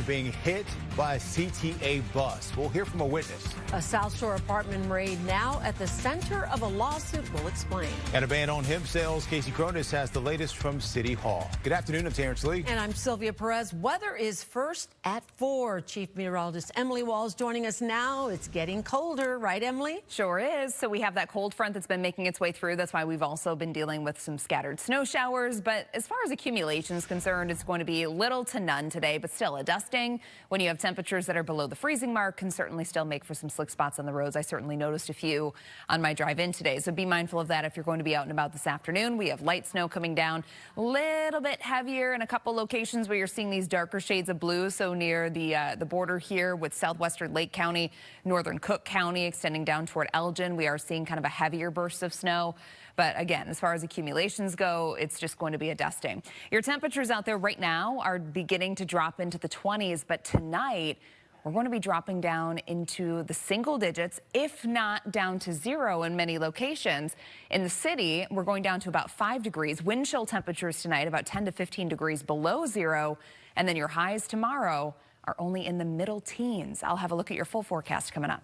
being hit by a CTA bus. We'll hear from a witness. A South Shore apartment raid now at the center of a lawsuit. We'll explain. And a ban on hemp sales. Casey Cronus has the latest from City Hall. Good afternoon. I'm Terrence Lee. And I'm Sylvia Perez. Weather is first at 4. Chief Meteorologist Emily Walls joining us now. It's getting colder, right, Emily? Sure is. So we have that cold front that's been making its way through. That's why we've also been dealing with some scattered snow showers. But as far as accumulation is concerned, it's going to be little to none today, but still a dusting. When you have temperatures that are below the freezing mark, can certainly still make for some slick spots on the roads. I certainly noticed a few on my drive in today. So be mindful of that if you're going to be out and about this afternoon. We have light snow coming down, a little bit heavier in a couple locations where you're seeing these darker shades of blue. So near the border here with southwestern Lake County, northern Cook County, extending down toward Elgin, we are seeing kind of a heavier burst of snow. But again, as far as accumulations go, it's just going to be a dusting. Your temperatures out there right now are beginning to drop into the 20s, but tonight we're going to be dropping down into the single digits, if not down to 0 in many locations. In the city, we're going down to about 5 degrees. Wind chill temperatures tonight about 10 to 15 degrees below 0. And then your highs tomorrow are only in the middle teens. I'll have a look at your full forecast coming up.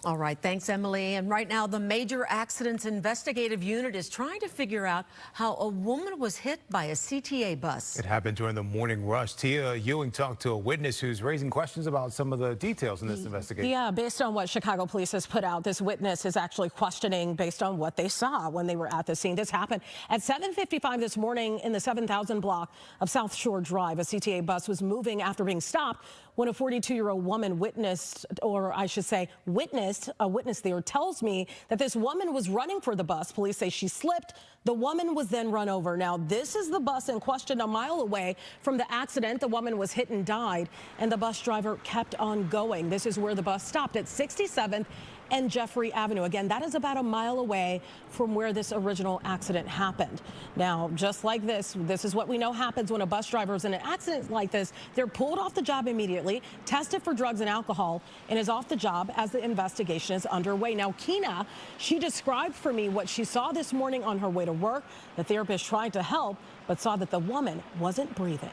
All right, thanks, Emily. And right now, the Major Accidents Investigative Unit is trying to figure out how a woman was hit by a CTA bus. It happened during the morning rush. Tia Ewing talked to a witness who's raising questions about some of the details in this investigation. Yeah, based on what Chicago police has put out, this witness is actually questioning based on what they saw when they were at the scene. This happened at 7:55 this morning in the 7000 block of South Shore Drive. A CTA bus was moving after being stopped when a 42-year-old woman witnessed, or I should say witnessed, a witness there tells me that this woman was running for the bus. Police say she slipped. The woman was then run over. Now, this is the bus in question a mile away from the accident. The woman was hit and died, and the bus driver kept on going. This is where the bus stopped at 67th and Jeffrey Avenue. Again, that is about a mile away from where this original accident happened. Now, just like this is what we know happens when a bus driver is in an accident like this. They're pulled off the job immediately, tested for drugs and alcohol, and is off the job as the investigation is underway. Now, Kina, she described for me what she saw this morning on her way to work. The therapist tried to help, but saw that the woman wasn't breathing.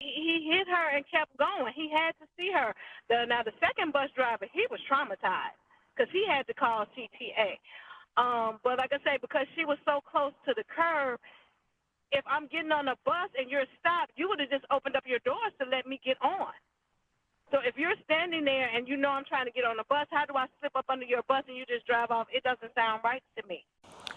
He hit her and kept going. He had to see her. Now, the second bus driver, he was traumatized because he had to call CTA. But like I say, because she was so close to the curb, if I'm getting on a bus and you're stopped, you would have just opened up your doors to let me get on. So if you're standing there and you know I'm trying to get on a bus, how do I slip up under your bus and you just drive off? It doesn't sound right to me.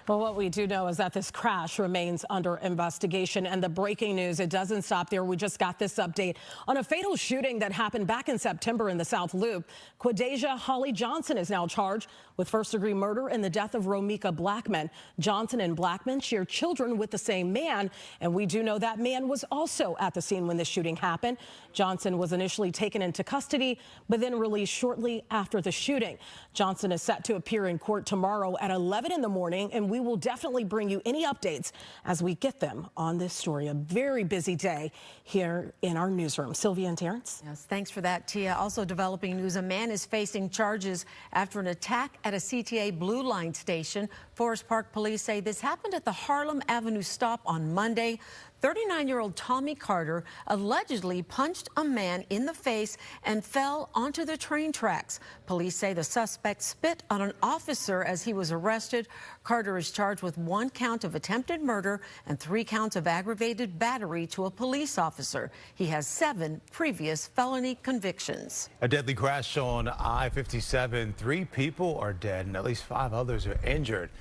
Well, what we do know is that this crash remains under investigation, and the breaking news, it doesn't stop there. We just got this update on a fatal shooting that happened back in September in the South Loop. Quadeja Holly Johnson is now charged with first-degree murder in the death of Romika Blackman. Johnson and Blackman share children with the same man, and we do know that man was also at the scene when the shooting happened. Johnson was initially taken into custody, but then released shortly after the shooting. Johnson is set to appear in court tomorrow at 11 in the morning, and we will definitely bring you any updates as we get them on this story. A very busy day here in our newsroom. Sylvia and Terrence. Yes, thanks for that, Tia. Also developing news, a man is facing charges after an attack at a CTA Blue Line station. Forest Park police say this happened at the Harlem Avenue stop on Monday. 39-year-old Tommy Carter allegedly punched a man in the face and fell onto the train tracks. Police say the suspect spit on an officer as he was arrested. Carter is charged with 1 count of attempted murder and 3 counts of aggravated battery to a police officer. He has 7 previous felony convictions. A deadly crash on I-57. 3 people are dead and at least 5 others are injured.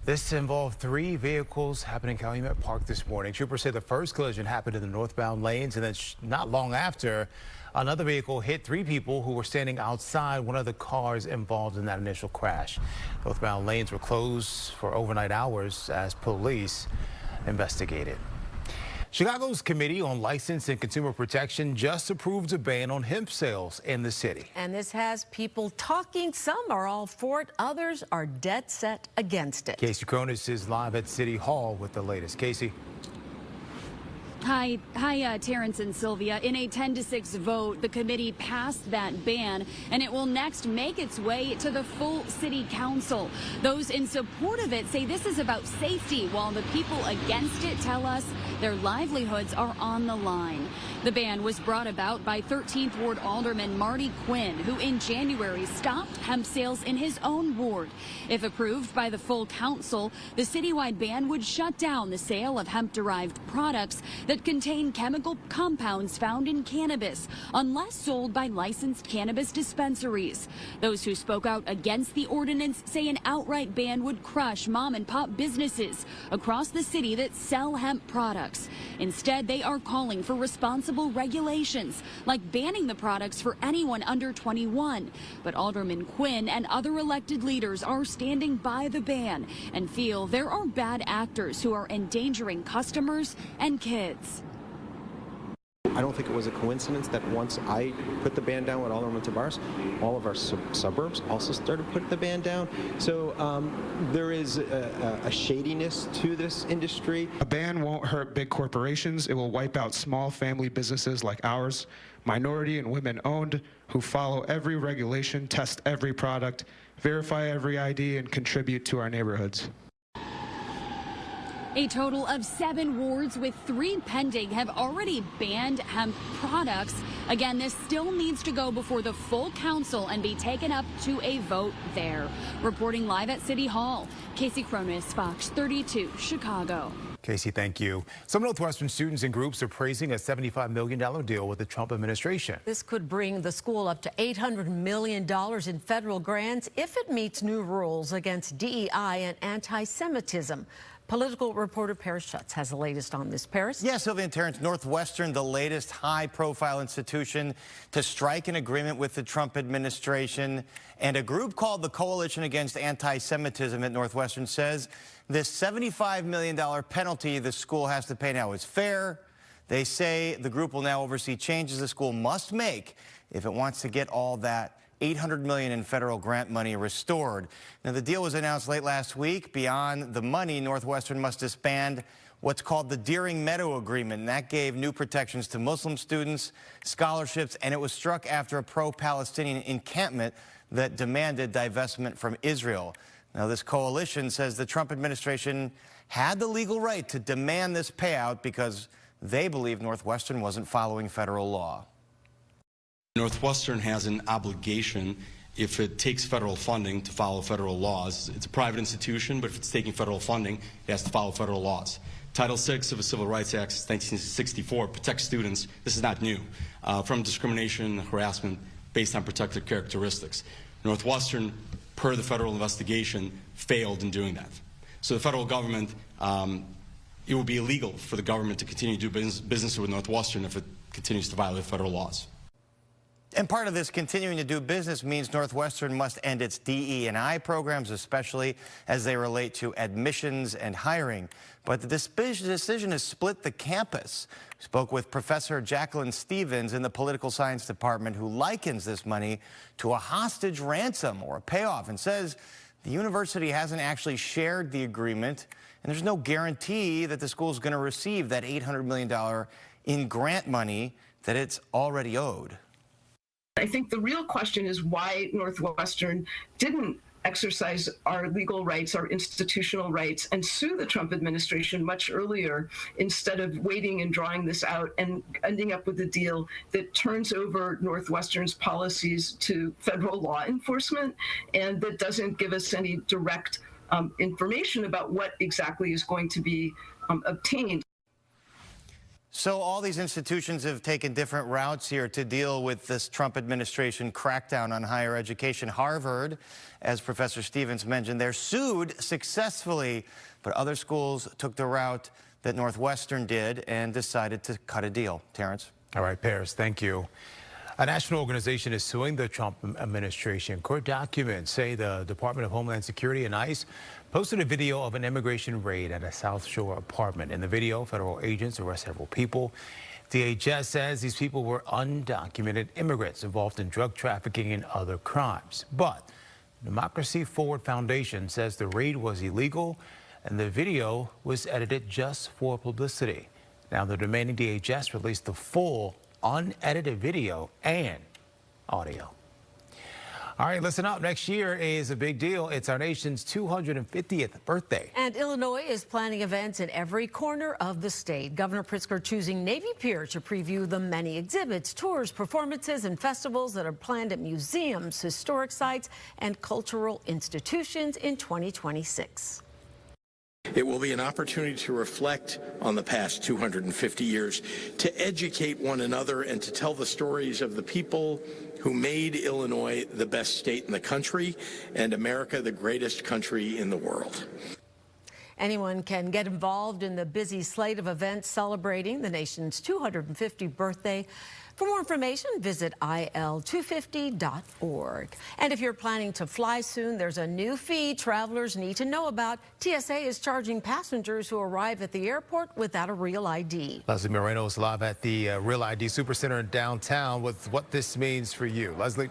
This involved 3 vehicles happening in Calumet Park this morning. Troopers say the first collision happened in the northbound lanes, and then not long after, another vehicle hit 3 people who were standing outside one of the cars involved in that initial crash. Northbound lanes were closed for overnight hours as police investigated. Chicago's Committee on License and Consumer Protection just approved a ban on hemp sales in the city. And this has people talking. Some are all for it. Others are dead set against it. Casey Cronus is live at City Hall with the latest. Casey. Hi, Terrence and Sylvia. In a 10-6 vote, the committee passed that ban, and it will next make its way to the full city council. Those in support of it say this is about safety, while the people against it tell us their livelihoods are on the line. The ban was brought about by 13th Ward Alderman Marty Quinn, who in January stopped hemp sales in his own ward. If approved by the full council, the citywide ban would shut down the sale of hemp-derived products that contain chemical compounds found in cannabis, unless sold by licensed cannabis dispensaries. Those who spoke out against the ordinance say an outright ban would crush mom-and-pop businesses across the city that sell hemp products. Instead, they are calling for responsible regulations, like banning the products for anyone under 21. But Alderman Quinn and other elected leaders are standing by the ban and feel there are bad actors who are endangering customers and kids. I don't think it was a coincidence that once I put the ban down with Alderman Tabares, all of our suburbs also started putting the ban down. So there is a shadiness to this industry. A ban won't hurt big corporations. It will wipe out small family businesses like ours, minority and women owned, who follow every regulation, test every product, verify every ID, and contribute to our neighborhoods. A total of 7 wards with 3 pending have already banned hemp products. Again, this still needs to go before the full council and be taken up to a vote there. Reporting live at City Hall, Casey Cronus, Fox 32, Chicago. Casey, thank you. Some Northwestern students and groups are praising a $75 million deal with the Trump administration. This could bring the school up to $800 million in federal grants if it meets new rules against DEI and anti-Semitism. Political reporter Paris Schutz has the latest on this. Paris? Yes, Sylvia and Terrence, Northwestern, the latest high-profile institution to strike an agreement with the Trump administration. And a group called the Coalition Against Anti-Semitism at Northwestern says this $75 million penalty the school has to pay now is fair. They say the group will now oversee changes the school must make if it wants to get all that $800 million in federal grant money restored. Now, the deal was announced late last week. Beyond the money, Northwestern must disband what's called the Deering Meadow Agreement, and that gave new protections to Muslim students, scholarships, and it was struck after a pro-Palestinian encampment that demanded divestment from Israel. Now, this coalition says the Trump administration had the legal right to demand this payout because they believe Northwestern wasn't following federal law. Northwestern has an obligation, if it takes federal funding, to follow federal laws. It's a private institution, but if it's taking federal funding, it has to follow federal laws. Title VI of the Civil Rights Act of 1964 protects students, this is not new, from discrimination and harassment based on protected characteristics. Northwestern, per the federal investigation, failed in doing that. So the federal government, it would be illegal for the government to continue to do business with Northwestern if it continues to violate federal laws. And part of this continuing to do business means Northwestern must end its DE&I programs, especially as they relate to admissions and hiring. But the decision has split the campus. We spoke with Professor Jacqueline Stevens in the political science department, who likens this money to a hostage ransom or a payoff, and says the university hasn't actually shared the agreement, and there's no guarantee that the school is going to receive that $800 million in grant money that it's already owed. I think the real question is why Northwestern didn't exercise our legal rights, our institutional rights, and sue the Trump administration much earlier instead of waiting and drawing this out and ending up with a deal that turns over Northwestern's policies to federal law enforcement and that doesn't give us any direct information about what exactly is going to be obtained. So all these institutions have taken different routes here to deal with this Trump administration crackdown on higher education. Harvard, as Professor Stevens mentioned, they're sued successfully, but other schools took the route that Northwestern did and decided to cut a deal. Terrence? All right, Paris, thank you. A national organization is suing the Trump administration. Court documents say the Department of Homeland Security and ICE posted a video of an immigration raid at a South Shore apartment. In the video, federal agents arrest several people. DHS says these people were undocumented immigrants involved in drug trafficking and other crimes. But Democracy Forward Foundation says the raid was illegal and the video was edited just for publicity. Now, the demanding DHS released the full unedited video and audio. All right, listen up. Next year is a big deal. It's our nation's 250th birthday. And Illinois is planning events in every corner of the state. Governor Pritzker choosing Navy Pier to preview the many exhibits, tours, performances, and festivals that are planned at museums, historic sites, and cultural institutions in 2026. It will be an opportunity to reflect on the past 250 years, to educate one another, and to tell the stories of the people who made Illinois the best state in the country and America the greatest country in the world. Anyone can get involved in the busy slate of events celebrating the nation's 250th birthday. For more information, visit il250.org. And if you're planning to fly soon, there's a new fee travelers need to know about. TSA is charging passengers who arrive at the airport without a real ID. Leslie Moreno is live at the Real ID Supercenter in downtown with what this means for you. Leslie.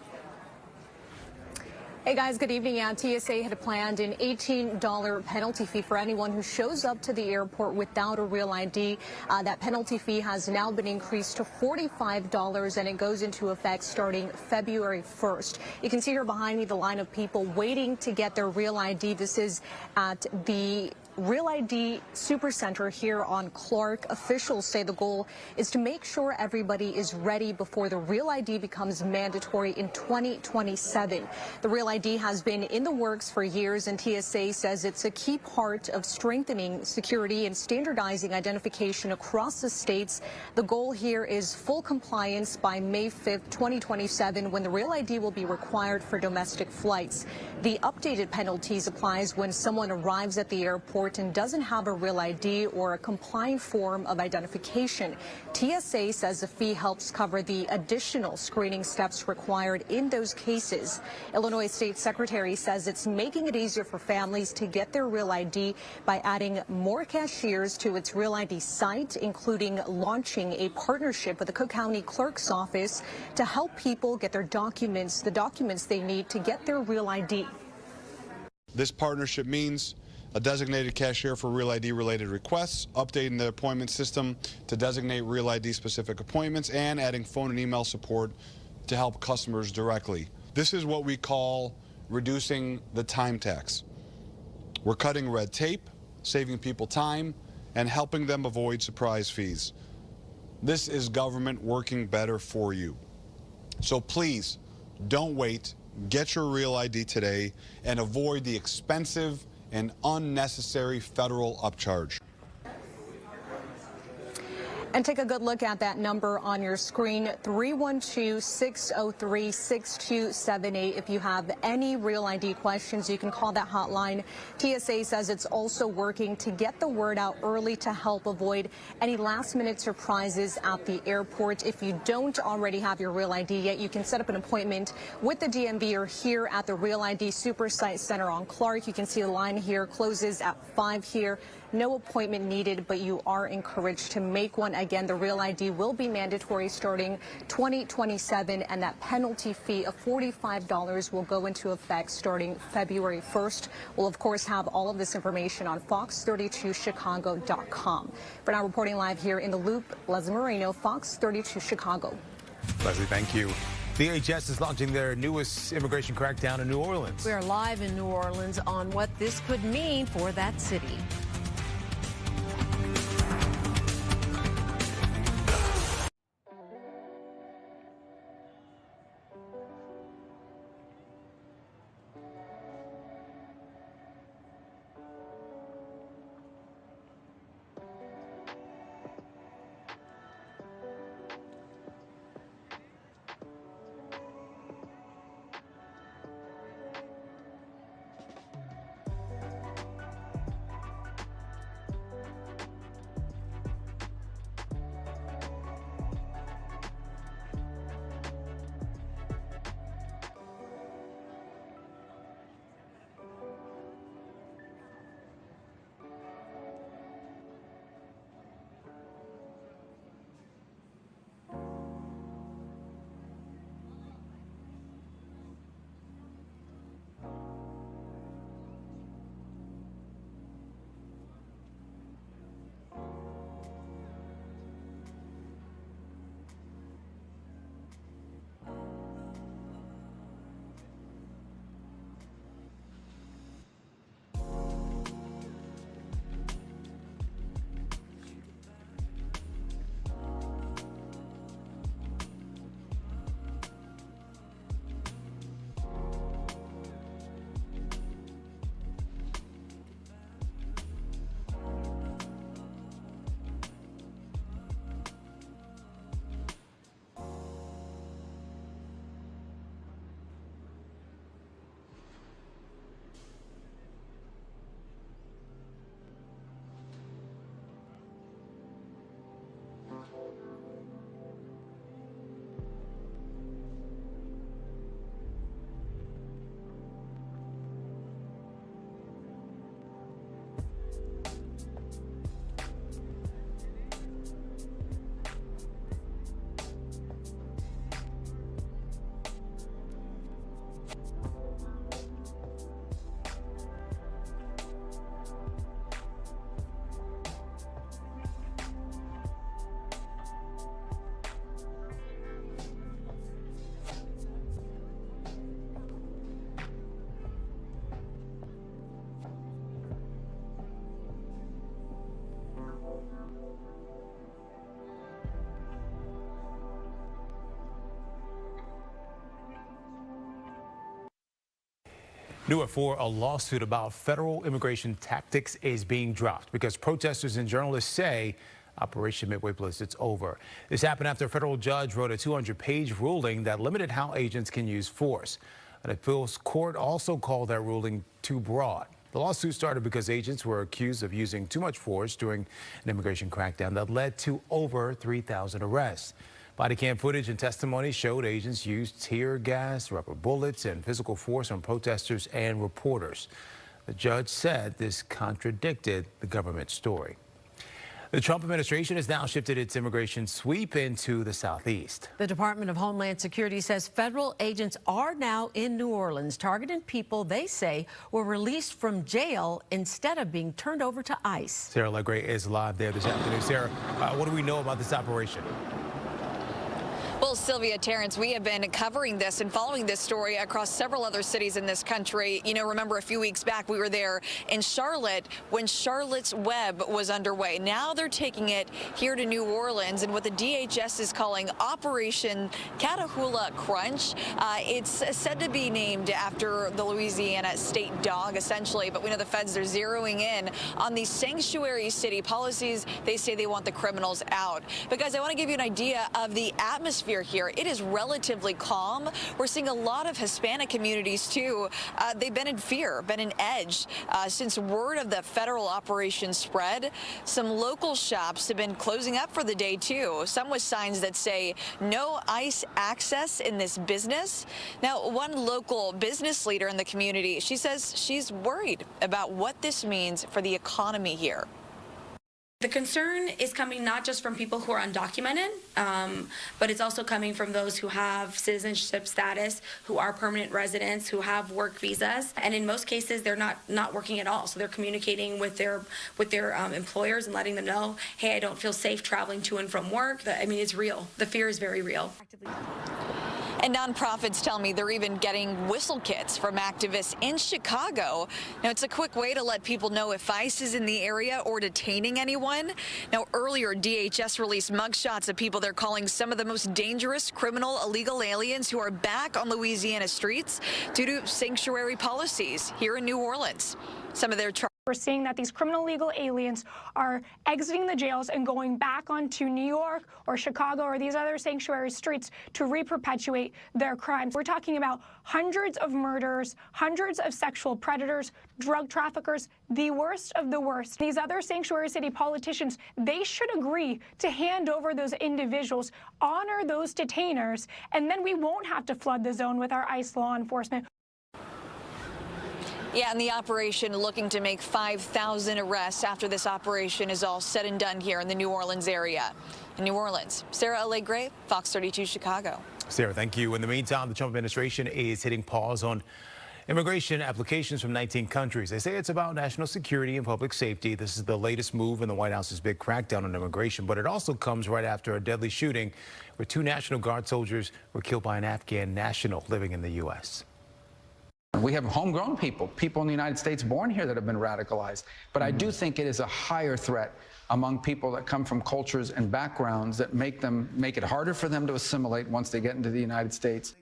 Hey guys, good evening. TSA had planned an $18 penalty fee for anyone who shows up to the airport without a real ID. That penalty fee has now been increased to $45, and it goes into effect starting February 1st. You can see here behind me the line of people waiting to get their real ID. This is at the Real ID Supercenter here on Clark. Officials say the goal is to make sure everybody is ready before the Real ID becomes mandatory in 2027. The Real ID has been in the works for years, and TSA says it's a key part of strengthening security and standardizing identification across the states. The goal here is full compliance by May 5th, 2027, when the Real ID will be required for domestic flights. The updated penalties applies when someone arrives at the airport and doesn't have a real ID or a compliant form of identification. TSA says the fee helps cover the additional screening steps required in those cases. Illinois State Secretary says it's making it easier for families to get their real ID by adding more cashiers to its Real ID site, including launching a partnership with the Cook County Clerk's Office to help people get their documents, the documents they need to get their real ID. This partnership means a designated cashier for Real ID related requests, updating the appointment system to designate Real ID specific appointments, and adding phone and email support to help customers directly. This is what we call reducing the time tax. We're cutting red tape, saving people time, and helping them avoid surprise fees. This is government working better for you. So please, don't wait. Get your Real ID today and avoid the expensive and unnecessary federal upcharge. And take a good look at that number on your screen, 312-603-6278. If you have any Real ID questions, you can call that hotline. TSA says it's also working to get the word out early to help avoid any last-minute surprises at the airport. If you don't already have your Real ID yet, you can set up an appointment with the DMV or here at the Real ID Super Site Center on Clark. You can see the line here closes at 5 here. No appointment needed, but you are encouraged to make one. Again, the Real ID will be mandatory starting 2027, and that penalty fee of $45 will go into effect starting February 1st. We'll, of course, have all of this information on fox32chicago.com. For now, reporting live here in the Loop, Leslie Moreno, Fox 32 Chicago. Leslie, thank you. DHS is launching their newest immigration crackdown in New Orleans. We are live in New Orleans on what this could mean for that city. New at 4, a lawsuit about federal immigration tactics is being dropped because protesters and journalists say Operation Midway Bliss, it's over. This happened after a federal judge wrote a 200-page ruling that limited how agents can use force. An appeals court also called that ruling too broad. The lawsuit started because agents were accused of using too much force during an immigration crackdown that led to over 3,000 arrests. Body cam footage and testimony showed agents used tear gas, rubber bullets, and physical force on protesters and reporters. The judge said this contradicted the government story. The Trump administration has now shifted its immigration sweep into the southeast. The Department of Homeland Security says federal agents are now in New Orleans targeting people they say were released from jail instead of being turned over to ICE. Sarah Legray is live there this afternoon. Sarah, what do we know about this operation? Well, Sylvia, Terrence, we have been covering this and following this story across several other cities in this country. You know, remember a few weeks back we were there in Charlotte when Charlotte's Web was underway. Now they're taking it here to New Orleans and what the DHS is calling Operation Catahoula Crunch. It's said to be named after the Louisiana state dog, essentially, but we know the feds are zeroing in on these sanctuary city policies. They say they want the criminals out. But guys, I want to give you an idea of the atmosphere here. It is relatively calm. We're seeing a lot of Hispanic communities too. They've been in fear, been in edge since word of the federal operation spread. Some local shops have been closing up for the day too. Some with signs that say no ICE access in this business. Now, one local business leader in the community, she says she's worried about what this means for the economy here. The concern is coming not just from people who are undocumented, but it's also coming from those who have citizenship status, who are permanent residents, who have work visas, and in most cases they're not working at all. So they're communicating with their employers and letting them know, hey, I don't feel safe traveling to and from work. I mean, it's real. The fear is very real. And nonprofits tell me they're even getting whistle kits from activists in Chicago. Now, it's a quick way to let people know if ICE is in the area or detaining anyone. Now, earlier, DHS released mugshots of people they're calling some of the most dangerous criminal illegal aliens who are back on Louisiana streets due to sanctuary policies here in New Orleans. Some of their We're seeing that these criminal illegal aliens are exiting the jails and going back onto New York or Chicago or these other sanctuary streets to re-perpetuate their crimes. We're talking about hundreds of murders, hundreds of sexual predators, drug traffickers, the worst of the worst. These other sanctuary city politicians, they should agree to hand over those individuals, honor those detainers, and then we won't have to flood the zone with our ICE law enforcement. Yeah, and the operation looking to make 5,000 arrests after this operation is all said and done here in the New Orleans area. In New Orleans, Sarah Legray, Fox 32 Chicago. Sarah, thank you. In the meantime, the Trump administration is hitting pause on immigration applications from 19 countries. They say it's about national security and public safety. This is the latest move in the White House's big crackdown on immigration, but it also comes right after a deadly shooting where 2 National Guard soldiers were killed by an Afghan national living in the U.S. We have homegrown people in the United States born here that have been radicalized. But I do think it is a higher threat among people that come from cultures and backgrounds that make it harder for them to assimilate once they get into the United States.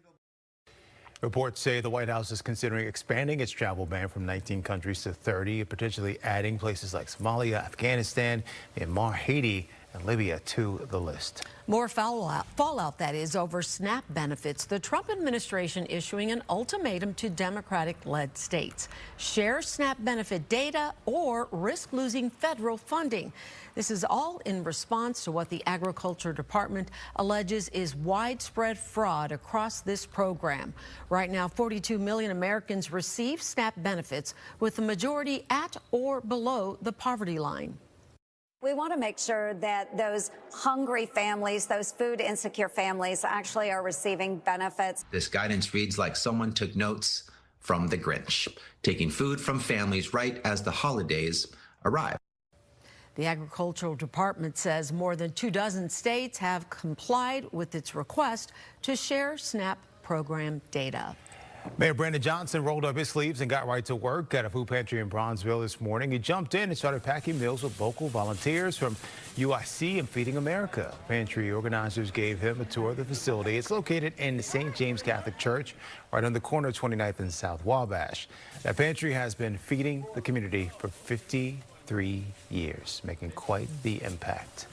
Reports say the White House is considering expanding its travel ban from 19 countries to 30, and potentially adding places like Somalia, Afghanistan, Myanmar, Haiti, and Libya to the list. More fallout that is over SNAP benefits. The Trump administration issuing an ultimatum to Democratic-led states. Share SNAP benefit data or risk losing federal funding. This is all in response to what the Agriculture Department alleges is widespread fraud across this program. Right now, 42 million Americans receive SNAP benefits, with the majority at or below the poverty line. We want to make sure that those hungry families, those food insecure families actually are receiving benefits. This guidance reads like someone took notes from the Grinch, taking food from families right as the holidays arrive. The Agricultural Department says more than 24 states have complied with its request to share SNAP program data. Mayor Brandon Johnson rolled up his sleeves and got right to work at a food pantry in Bronzeville this morning. He jumped in and started packing meals with local volunteers from UIC and Feeding America. Pantry organizers gave him a tour of the facility. It's located in St. James Catholic Church, right on the corner of 29th and South Wabash. That pantry has been feeding the community for 53 years, making quite the impact.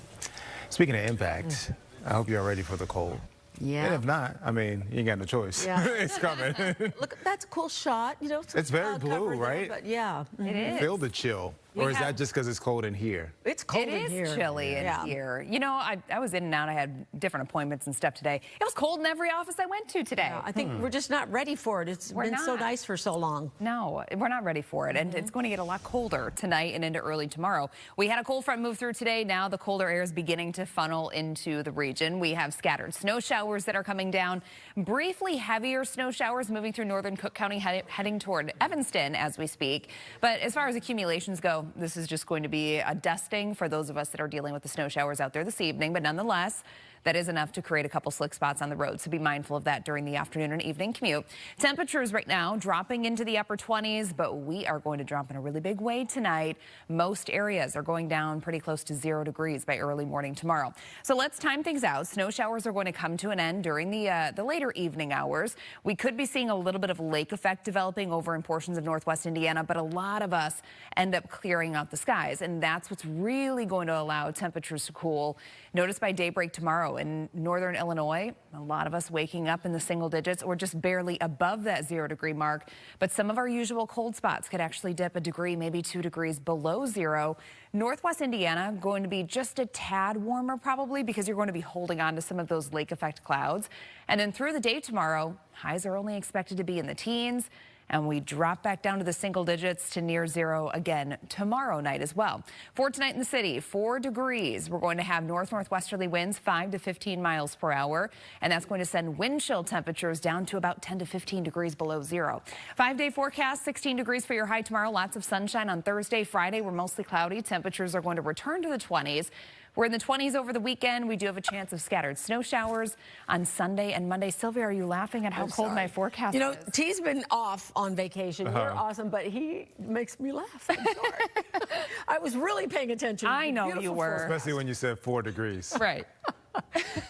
Speaking of impact, I hope you're ready for the cold. Yeah. And if not, I mean, you ain't got no choice. Yeah. It's coming. Look, that's a cool shot. You know, It's very cloud blue, cover there, right? but yeah. It is. Feel the chill. Or is that just because it's cold in here? It's cold in here. It is chilly in here. You know, I was in and out. I had different appointments and stuff today. It was cold in every office I went to today. Yeah, I think we're just not ready for it. It's been so nice for so long. No, we're not ready for it. And it's going to get a lot colder tonight and into early tomorrow. We had a cold front move through today. Now the colder air is beginning to funnel into the region. We have scattered snow showers that are coming down. Briefly heavier snow showers moving through northern Cook County, heading toward Evanston as we speak. But as far as accumulations go, this is just going to be a dusting for those of us that are dealing with the snow showers out there this evening. But nonetheless, that is enough to create a couple slick spots on the road, so be mindful of that during the afternoon and evening commute. Temperatures right now dropping into the upper 20s, but we are going to drop in a really big way tonight. Most areas are going down pretty close to 0 degrees by early morning tomorrow. So let's time things out. Snow showers are going to come to an end during the later evening hours. We could be seeing a little bit of lake effect developing over in portions of northwest Indiana, but a lot of us end up clearing out the skies, and that's what's really going to allow temperatures to cool. Notice by daybreak tomorrow in northern Illinois, a lot of us waking up in the single digits or just barely above that 0 degree mark. But some of our usual cold spots could actually dip a degree, maybe 2 degrees below zero. Northwest Indiana going to be just a tad warmer probably because you're going to be holding on to some of those lake effect clouds. And then through the day tomorrow, highs are only expected to be in the teens. And we drop back down to the single digits to near zero again tomorrow night as well. For tonight in the city, 4 degrees. We're going to have northwesterly winds 5 to 15 miles per hour. And that's going to send wind chill temperatures down to about 10 to 15 degrees below zero. 5-day forecast, 16 degrees for your high tomorrow. Lots of sunshine on Thursday. Friday, we're mostly cloudy. Temperatures are going to return to the 20s. We're in the 20s over the weekend. We do have a chance of scattered snow showers on Sunday and Monday. Sylvia, are you laughing at how cold my forecast is? You know, T's been off on vacation. You're awesome, but he makes me laugh. I'm sorry. I was really paying attention. I know you Beautiful were. Especially when you said 4 degrees. Right.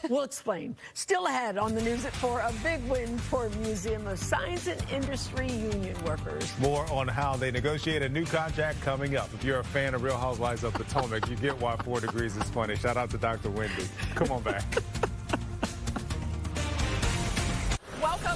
We'll explain. Still ahead on the news at 4, a big win for Museum of Science and Industry union workers. More on how they negotiate a new contract coming up. If you're a fan of Real Housewives of Potomac, you get why 4 degrees is funny. Shout out to Dr. Wendy. Come on back. Welcome.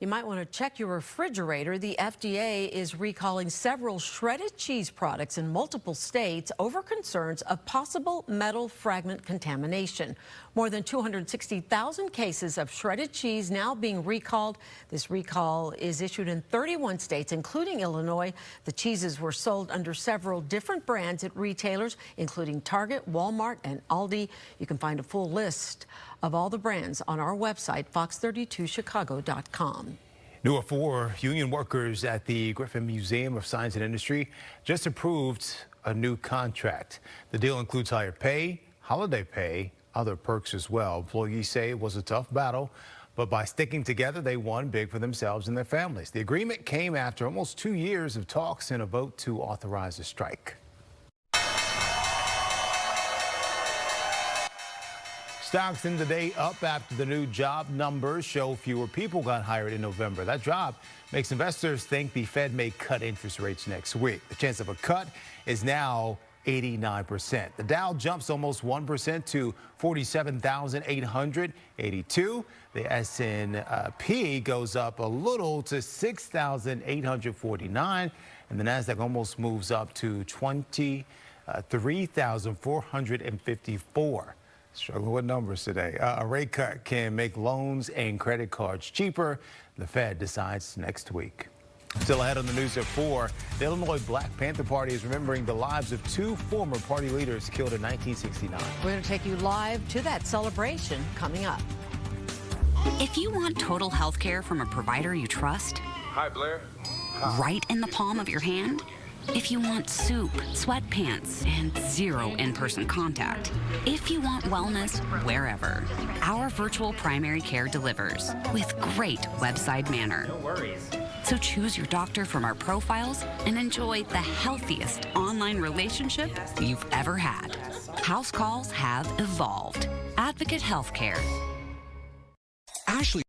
You might want to check your refrigerator. The FDA is recalling several shredded cheese products in multiple states over concerns of possible metal fragment contamination. More than 260,000 cases of shredded cheese now being recalled. This recall is issued in 31 states, including Illinois. The cheeses were sold under several different brands at retailers, including Target, Walmart, and Aldi. You can find a full list of all the brands on our website, fox32chicago.com. New 4 union workers at the Griffin Museum of Science and Industry just approved a new contract. The deal includes higher pay, holiday pay, other perks as well. Employees say it was a tough battle, but by sticking together, they won big for themselves and their families. The agreement came after almost 2 years of talks and a vote to authorize a strike. Stocks in the day up after the new job numbers show fewer people got hired in November. That drop makes investors think the Fed may cut interest rates next week. The chance of a cut is now 89%. The Dow jumps almost 1% to 47,882. The S&P goes up a little to 6,849. And the Nasdaq almost moves up to 23,454. Struggling with numbers today. A rate cut can make loans and credit cards cheaper. The Fed decides next week. Still ahead on the news at 4, the Illinois Black Panther Party is remembering the lives of 2 former party leaders killed in 1969. We're going to take you live to that celebration coming up. If you want total health care from a provider you trust, hi, Blair. Hi. Right in the palm of your hand, if you want soup, sweatpants, and 0 in-person contact, if you want wellness wherever, our virtual primary care delivers with great website manner. No worries. So choose your doctor from our profiles and enjoy the healthiest online relationship you've ever had. House calls have evolved. Advocate Healthcare. Ashley.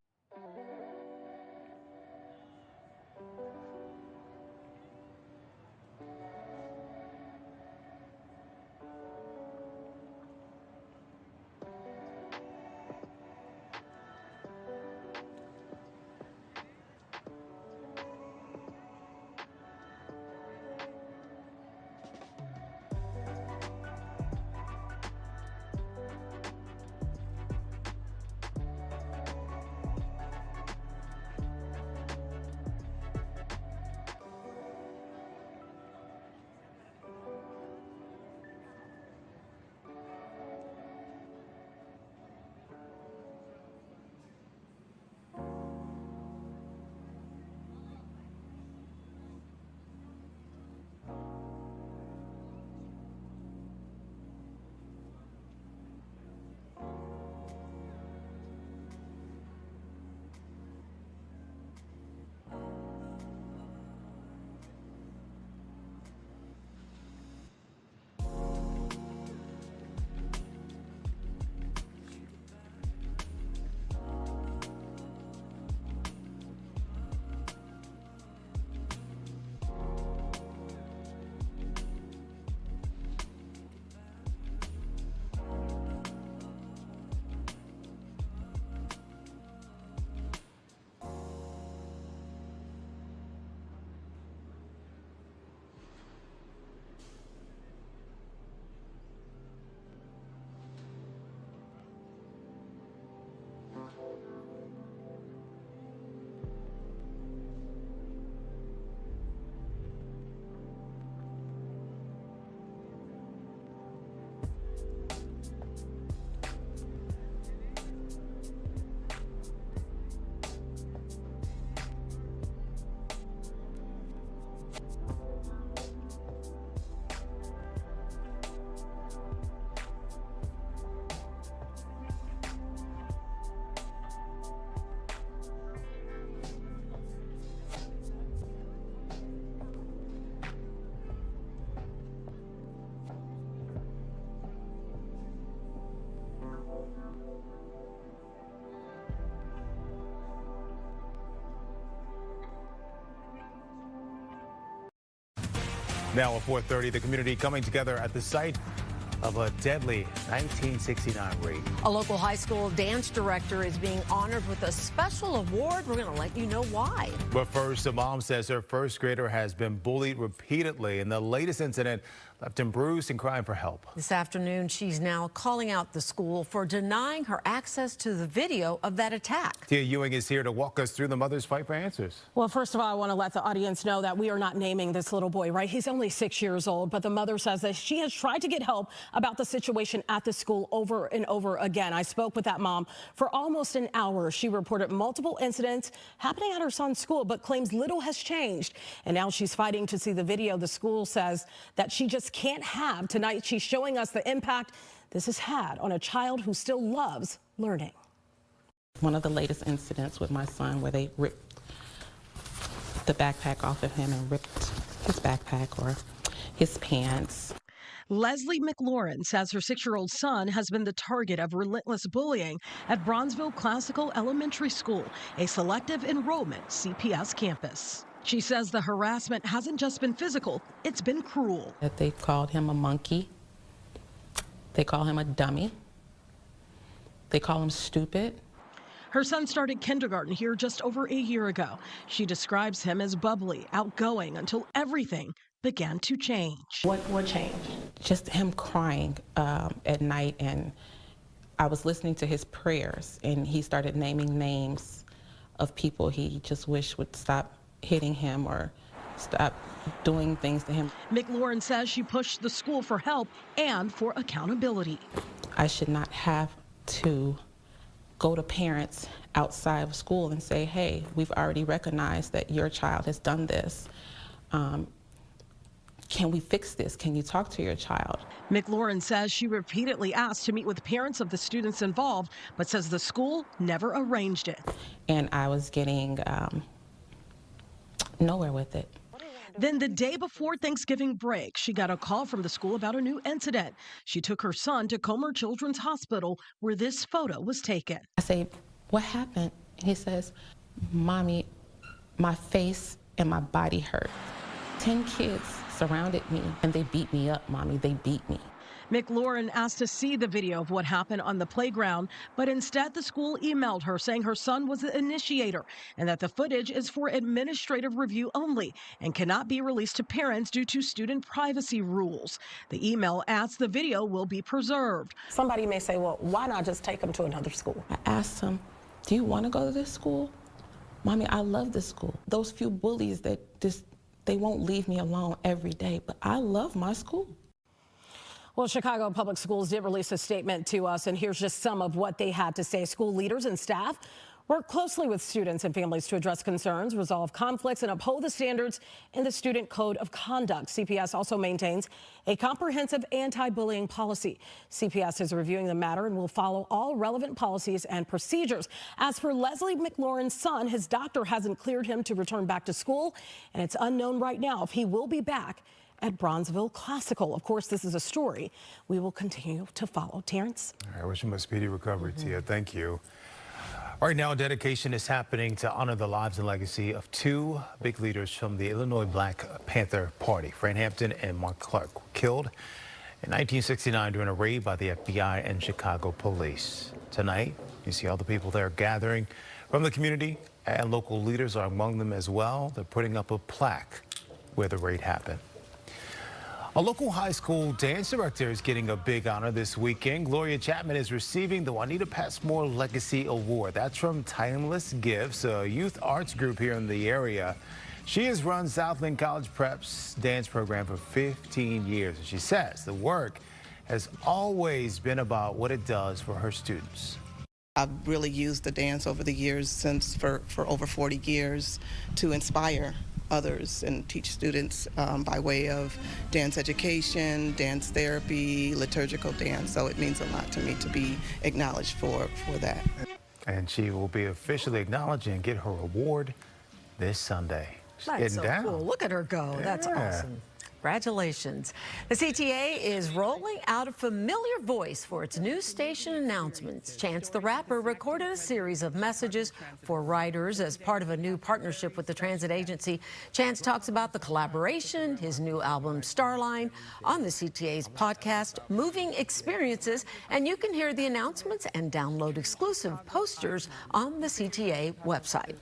Now at 4:30, the community coming together at the site of a deadly 1969 rape. A local high school dance director is being honored with a special award. We're going to let you know why. But first, a mom says her first grader has been bullied repeatedly, and the latest incident left him bruised and crying for help. This afternoon, she's now calling out the school for denying her access to the video of that attack. Tia Ewing is here to walk us through the mother's fight for answers. Well, first of all, I want to let the audience know that we are not naming this little boy, right? He's only 6 years old, but the mother says that she has tried to get help about the situation at the school over and over again. I spoke with that mom for almost an hour. She reported multiple incidents happening at her son's school, but claims little has changed. And now she's fighting to see the video the school says that she just can't have. Tonight, she's showing us the impact this has had on a child who still loves learning. One of the latest incidents with my son where they ripped the backpack off of him and ripped his backpack or his pants. Leslie McLaurin says her 6-year-old son has been the target of relentless bullying at Bronzeville Classical Elementary School, a selective enrollment CPS campus. She says the harassment hasn't just been physical, it's been cruel. That they called him a monkey. They call him a dummy. They call him stupid. Her son started kindergarten here just over a year ago. She describes him as bubbly, outgoing, until everything began to change. What changed? Just him crying at night, and I was listening to his prayers, and he started naming names of people he just wished would stop hitting him or stop doing things to him. McLaurin says she pushed the school for help and for accountability. I should not have to go to parents outside of school and say, hey, we've already recognized that your child has done this. Can we fix this? Can you talk to your child? McLaurin says she repeatedly asked to meet with parents of the students involved, but says the school never arranged it. And I was getting nowhere with it. Then the day before Thanksgiving break, she got a call from the school about a new incident. She took her son to Comer Children's Hospital, where this photo was taken. I say, what happened? He says, Mommy, my face and my body hurt. 10 kids surrounded me and they beat me up, Mommy, they beat me. McLaurin asked to see the video of what happened on the playground, but instead the school emailed her saying her son was the initiator and that the footage is for administrative review only and cannot be released to parents due to student privacy rules. The email adds the video will be preserved. Somebody may say, well, why not just take him to another school? I asked him, do you want to go to this school? Mommy, I love this school. Those few bullies that they won't leave me alone every day, but I love my school. Well, Chicago Public Schools did release a statement to us, and here's just some of what they had to say. School leaders and staff work closely with students and families to address concerns, resolve conflicts, and uphold the standards in the Student Code of Conduct. CPS also maintains a comprehensive anti-bullying policy. CPS is reviewing the matter and will follow all relevant policies and procedures. As for Leslie McLaurin's son, his doctor hasn't cleared him to return back to school, and it's unknown right now if he will be back at Bronzeville Classical. Of course, this is a story we will continue to follow. Terrence? I wish him a speedy recovery, Tia. Thank you. Right now, a dedication is happening to honor the lives and legacy of two big leaders from the Illinois Black Panther Party. Fran Hampton and Mark Clark were killed in 1969 during a raid by the FBI and Chicago police. Tonight, you see all the people there gathering from the community, and local leaders are among them as well. They're putting up a plaque where the raid happened. A local high school dance director is getting a big honor this weekend. Gloria Chapman is receiving the Juanita Passmore Legacy Award. That's from Timeless Gifts, a youth arts group here in the area. She has run Southland College Prep's dance program for 15 years. And she says the work has always been about what it does for her students. I've really used the dance over the years, for over 40 years, to inspire others and teach students by way of dance education, dance therapy, liturgical dance. So it means a lot to me to be acknowledged for that. And she will be officially acknowledged and get her award this Sunday. She's That's getting so down. cool. Look at her go. That's awesome. Congratulations. The CTA is rolling out a familiar voice for its news station announcements. Chance the Rapper recorded a series of messages for riders as part of a new partnership with the transit agency. Chance talks about the collaboration, his new album Starline, on the CTA's podcast, Moving Experiences, and you can hear the announcements and download exclusive posters on the CTA website.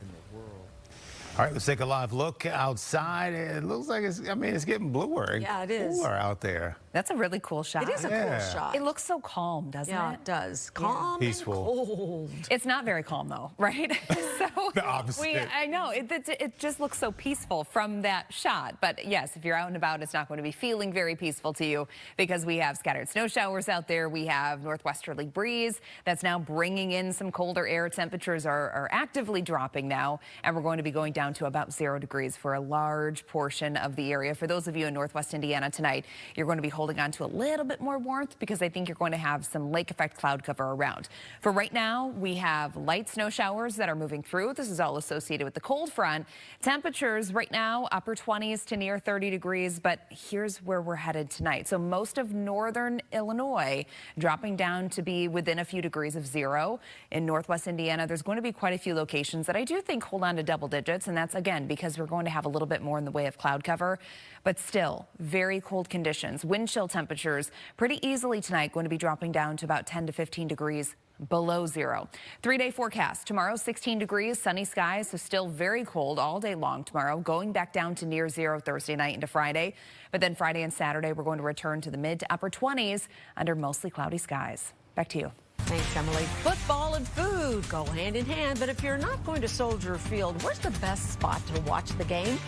All right, let's take a live look outside. It looks like it's getting bluer and cooler out there. That's a really cool shot. It is a cool shot. It looks so calm, doesn't it? Yeah, it does. Calm Peaceful. and cold. It's not very calm, though, right? So the opposite. I know. It just looks so peaceful from that shot. But yes, if you're out and about, it's not going to be feeling very peaceful to you because we have scattered snow showers out there. We have northwesterly breeze that's now bringing in some colder air. Temperatures are actively dropping now, and we're going to be going down to about 0 degrees for a large portion of the area. For those of you in Northwest Indiana tonight, you're going to be holding on to a little bit more warmth because I think you're going to have some lake effect cloud cover around. For right now, we have light snow showers that are moving through. This is all associated with the cold front. Temperatures right now, upper 20s to near 30 degrees, but here's where we're headed tonight. So most of northern Illinois dropping down to be within a few degrees of 0. In Northwest Indiana, there's going to be quite a few locations that I do think hold on to double digits, and that's again because we're going to have a little bit more in the way of cloud cover, but still very cold conditions. Wind chill temperatures pretty easily tonight going to be dropping down to about 10 to 15 degrees below 0. 3-day forecast. Tomorrow 16 degrees, sunny skies, so still very cold all day long tomorrow, going back down to near 0 Thursday night into Friday. But then Friday and Saturday we're going to return to the mid to upper 20s under mostly cloudy skies. Back to you. Thanks, Emily. Football and food go hand in hand, but if you're not going to Soldier Field, where's the best spot to watch the game?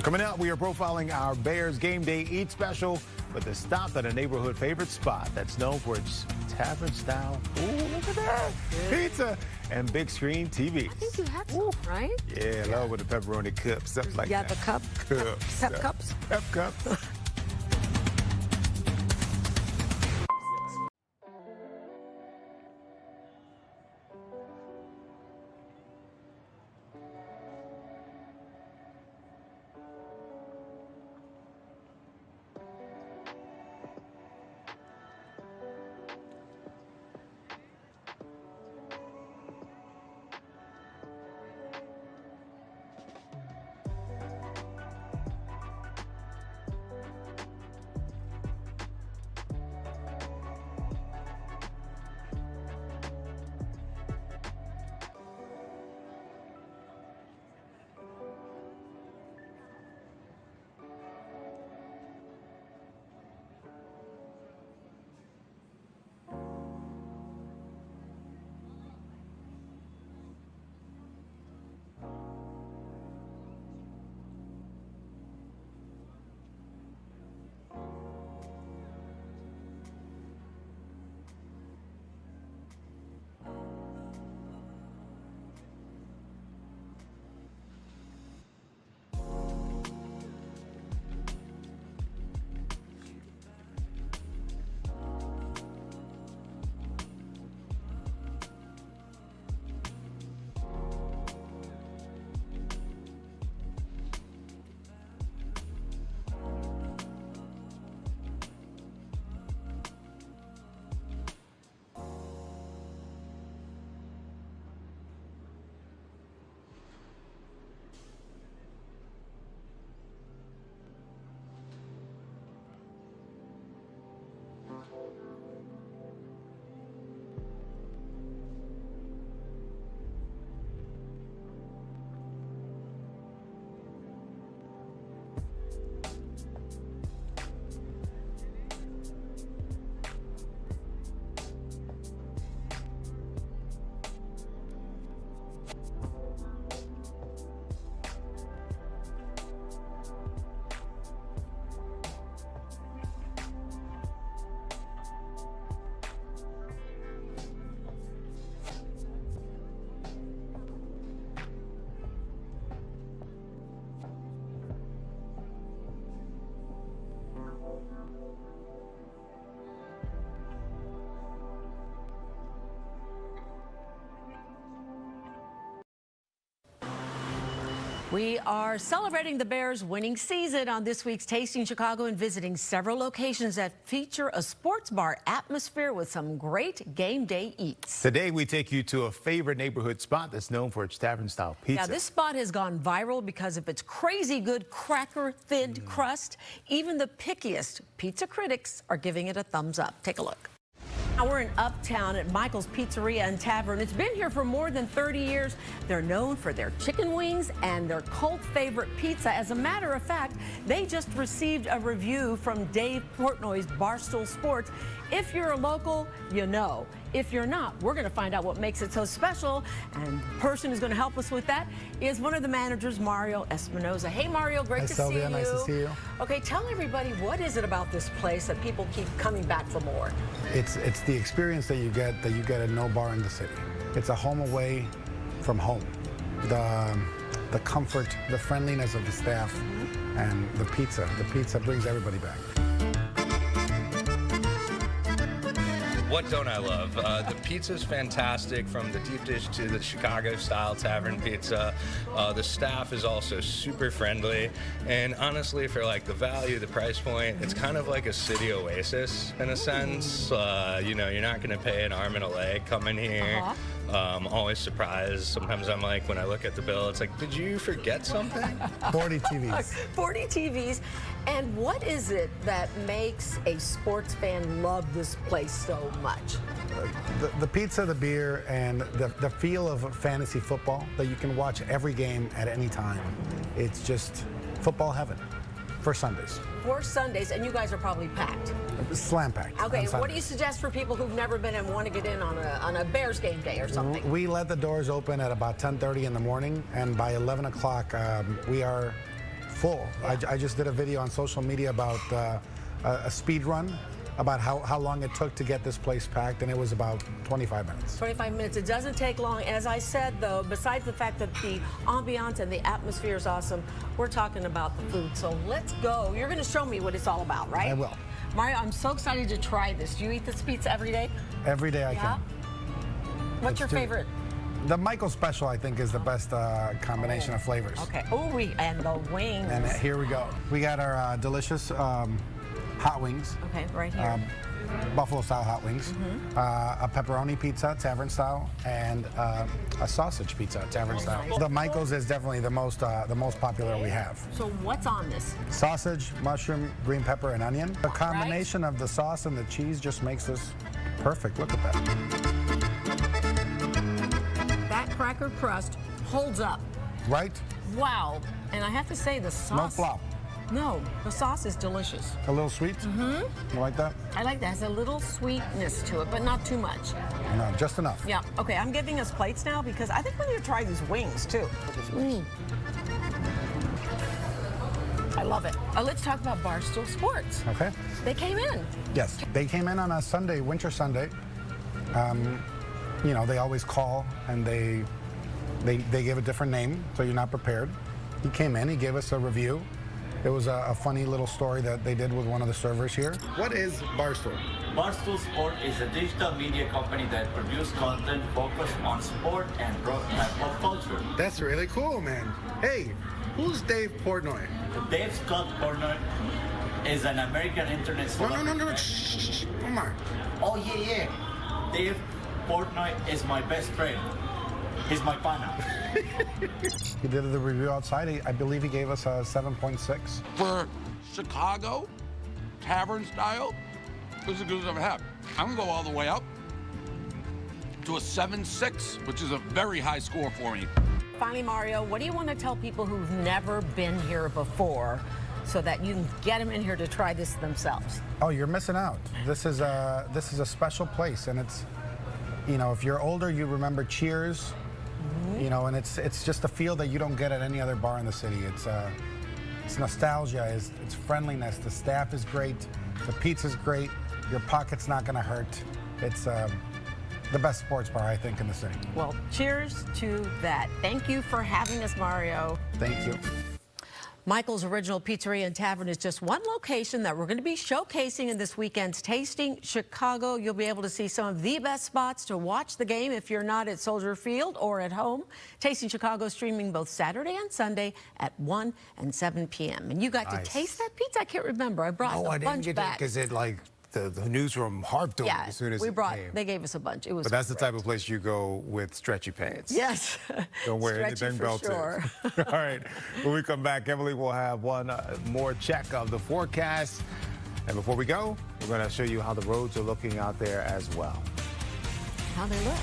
Coming up, we are profiling our Bears Game Day Eat Special with a stop at a neighborhood favorite spot that's known for its tavern style. Ooh, look at that. Pizza and big screen TVs. I think you had some, right? Yeah, I love with the pepperoni cups, stuff like that. Yeah, the cup. Cups. Pep cups. Pep cups. We are celebrating the Bears' winning season on this week's Tasting Chicago and visiting several locations that feature a sports bar atmosphere with some great game day eats. Today, we take you to a favorite neighborhood spot that's known for its tavern-style pizza. Yeah, this spot has gone viral because of its crazy good cracker-thin crust. Even the pickiest pizza critics are giving it a thumbs up. Take a look. Now we're in Uptown at Michael's Pizzeria and Tavern. It's been here for more than 30 years. They're known for their chicken wings and their cult favorite pizza. As a matter of fact, they just received a review from Dave Portnoy's Barstool Sports. If you're a local, you know. If you're not, we're going to find out what makes it so special. And the person who's going to help us with that is one of the managers, Mario Espinoza. Hey, Mario, great to see you. Nice to see you. Okay, tell everybody, what is it about this place that people keep coming back for more? It's the experience that you get at no bar in the city. It's a home away from home. The comfort, the friendliness of the staff, and the pizza. The pizza brings everybody back. What don't I love? The pizza's fantastic, from the deep dish to the Chicago-style tavern pizza. The staff is also super friendly, and honestly, for like the value, the price point, it's kind of like a city oasis in a sense. You know, you're not going to pay an arm and a leg coming here. Always surprised. Sometimes I'm like, when I look at the bill, it's like, did you forget something? 40 TVs. 40 TVs. And what is it that makes a sports fan love this place so much? The pizza, the beer, and the feel of fantasy football, that you can watch every game at any time. It's just football heaven for Sundays. For Sundays, and you guys are probably packed. Slam packed. Okay, what do you suggest for people who've never been and want to get in on a Bears game day or something? We let the doors open at about 10:30 in the morning, and by 11 o'clock, we are full. Yeah. I just did a video on social media about a speed run, about how long it took to get this place packed, and it was about 25 minutes. 25 minutes. It doesn't take long. As I said, though, besides the fact that the ambiance and the atmosphere is awesome, we're talking about the food. So let's go. You're going to show me what it's all about, right? I will. Mario, I'm so excited to try this. Do you eat this pizza every day? Every day I can. What's your favorite? The Michael Special, I think, is the best combination of flavors. Okay. Oh, and the wings. And here we go. We got our delicious hot wings. Okay, right here. Buffalo-style hot wings. A pepperoni pizza, tavern style, and a sausage pizza, tavern style. Nice. The Michael's is definitely the most popular we have. So what's on this? Sausage, mushroom, green pepper, and onion. The combination of the sauce and the cheese just makes this perfect. Look at that. That cracker crust holds up. Right? Wow. And I have to say, the sauce. No flop. No, the sauce is delicious. A little sweet? You like that? I like that. It has a little sweetness to it, but not too much. No, just enough. Yeah. Okay, I'm giving us plates now because I think we need to try these wings, too. I love it. Let's talk about Barstool Sports. Okay. They came in. Yes, they came in on a Sunday, winter Sunday. You know, they always call and they give a different name, so you're not prepared. He came in, he gave us a review. It was a funny little story that they did with one of the servers here. What is Barstool? Barstool Sport is a digital media company that produces content focused on sport and pop culture. That's really cool, man. Hey, who's Dave Portnoy? Dave Scott Portnoy is an American internet celebrity. No. Shh. Come on. Oh, yeah. Dave Portnoy is my best friend. He's my pana. He did the review outside. I believe he gave us a 7.6. For Chicago, tavern style, this is as good as I've ever had. I'm gonna go all the way up to a 7.6, which is a very high score for me. Finally, Mario, what do you want to tell people who've never been here before so that you can get them in here to try this themselves? Oh, you're missing out. This is a special place, and it's, you know, if you're older, you remember Cheers. You know, and it's just a feel that you don't get at any other bar in the city. It's nostalgia, it's friendliness. The staff is great, the pizza's great, your pocket's not gonna hurt. It's the best sports bar, I think, in the city. Well, cheers to that. Thank you for having us, Mario. Thank you. Michael's Original Pizzeria and Tavern is just one location that we're going to be showcasing in this weekend's Tasting Chicago. You'll be able to see some of the best spots to watch the game if you're not at Soldier Field or at home. Tasting Chicago streaming both Saturday and Sunday at 1 and 7 p.m. And you got to taste that pizza? I can't remember. I brought a bunch back. Because it like the newsroom harped on it as soon as it came. They gave us a bunch. It was But that's the type of place you go with stretchy pants. Yes. Don't wear anything belted. Sure. All right. When we come back, Emily will have one more check of the forecast. And before we go, we're going to show you how the roads are looking out there as well. How they look.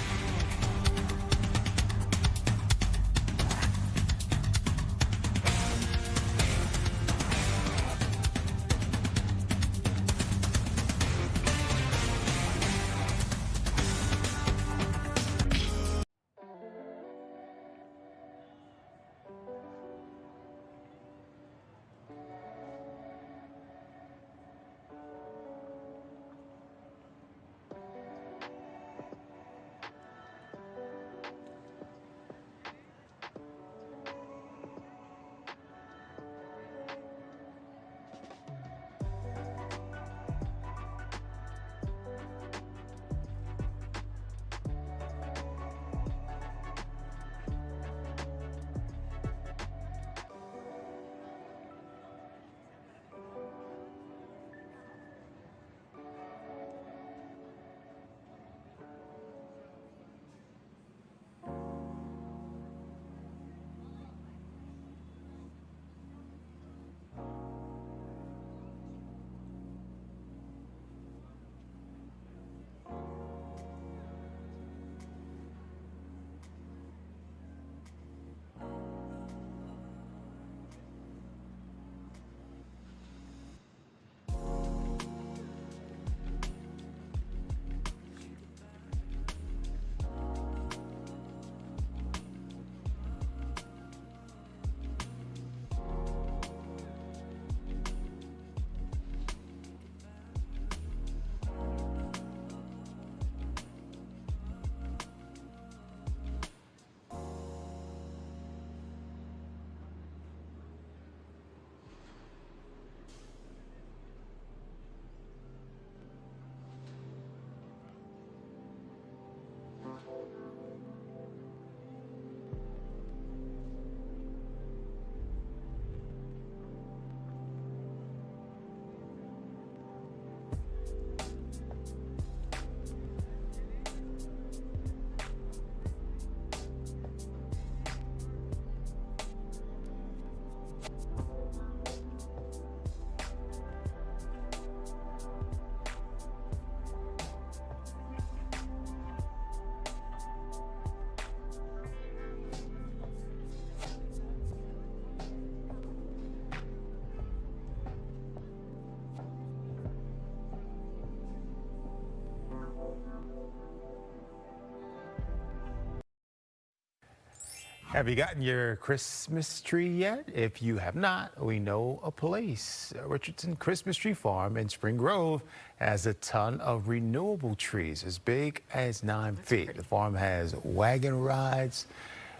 Have you gotten your Christmas tree yet? If you have not, we know a place. Richardson Christmas Tree Farm in Spring Grove has a ton of renewable trees as big as 9 feet. The farm has wagon rides,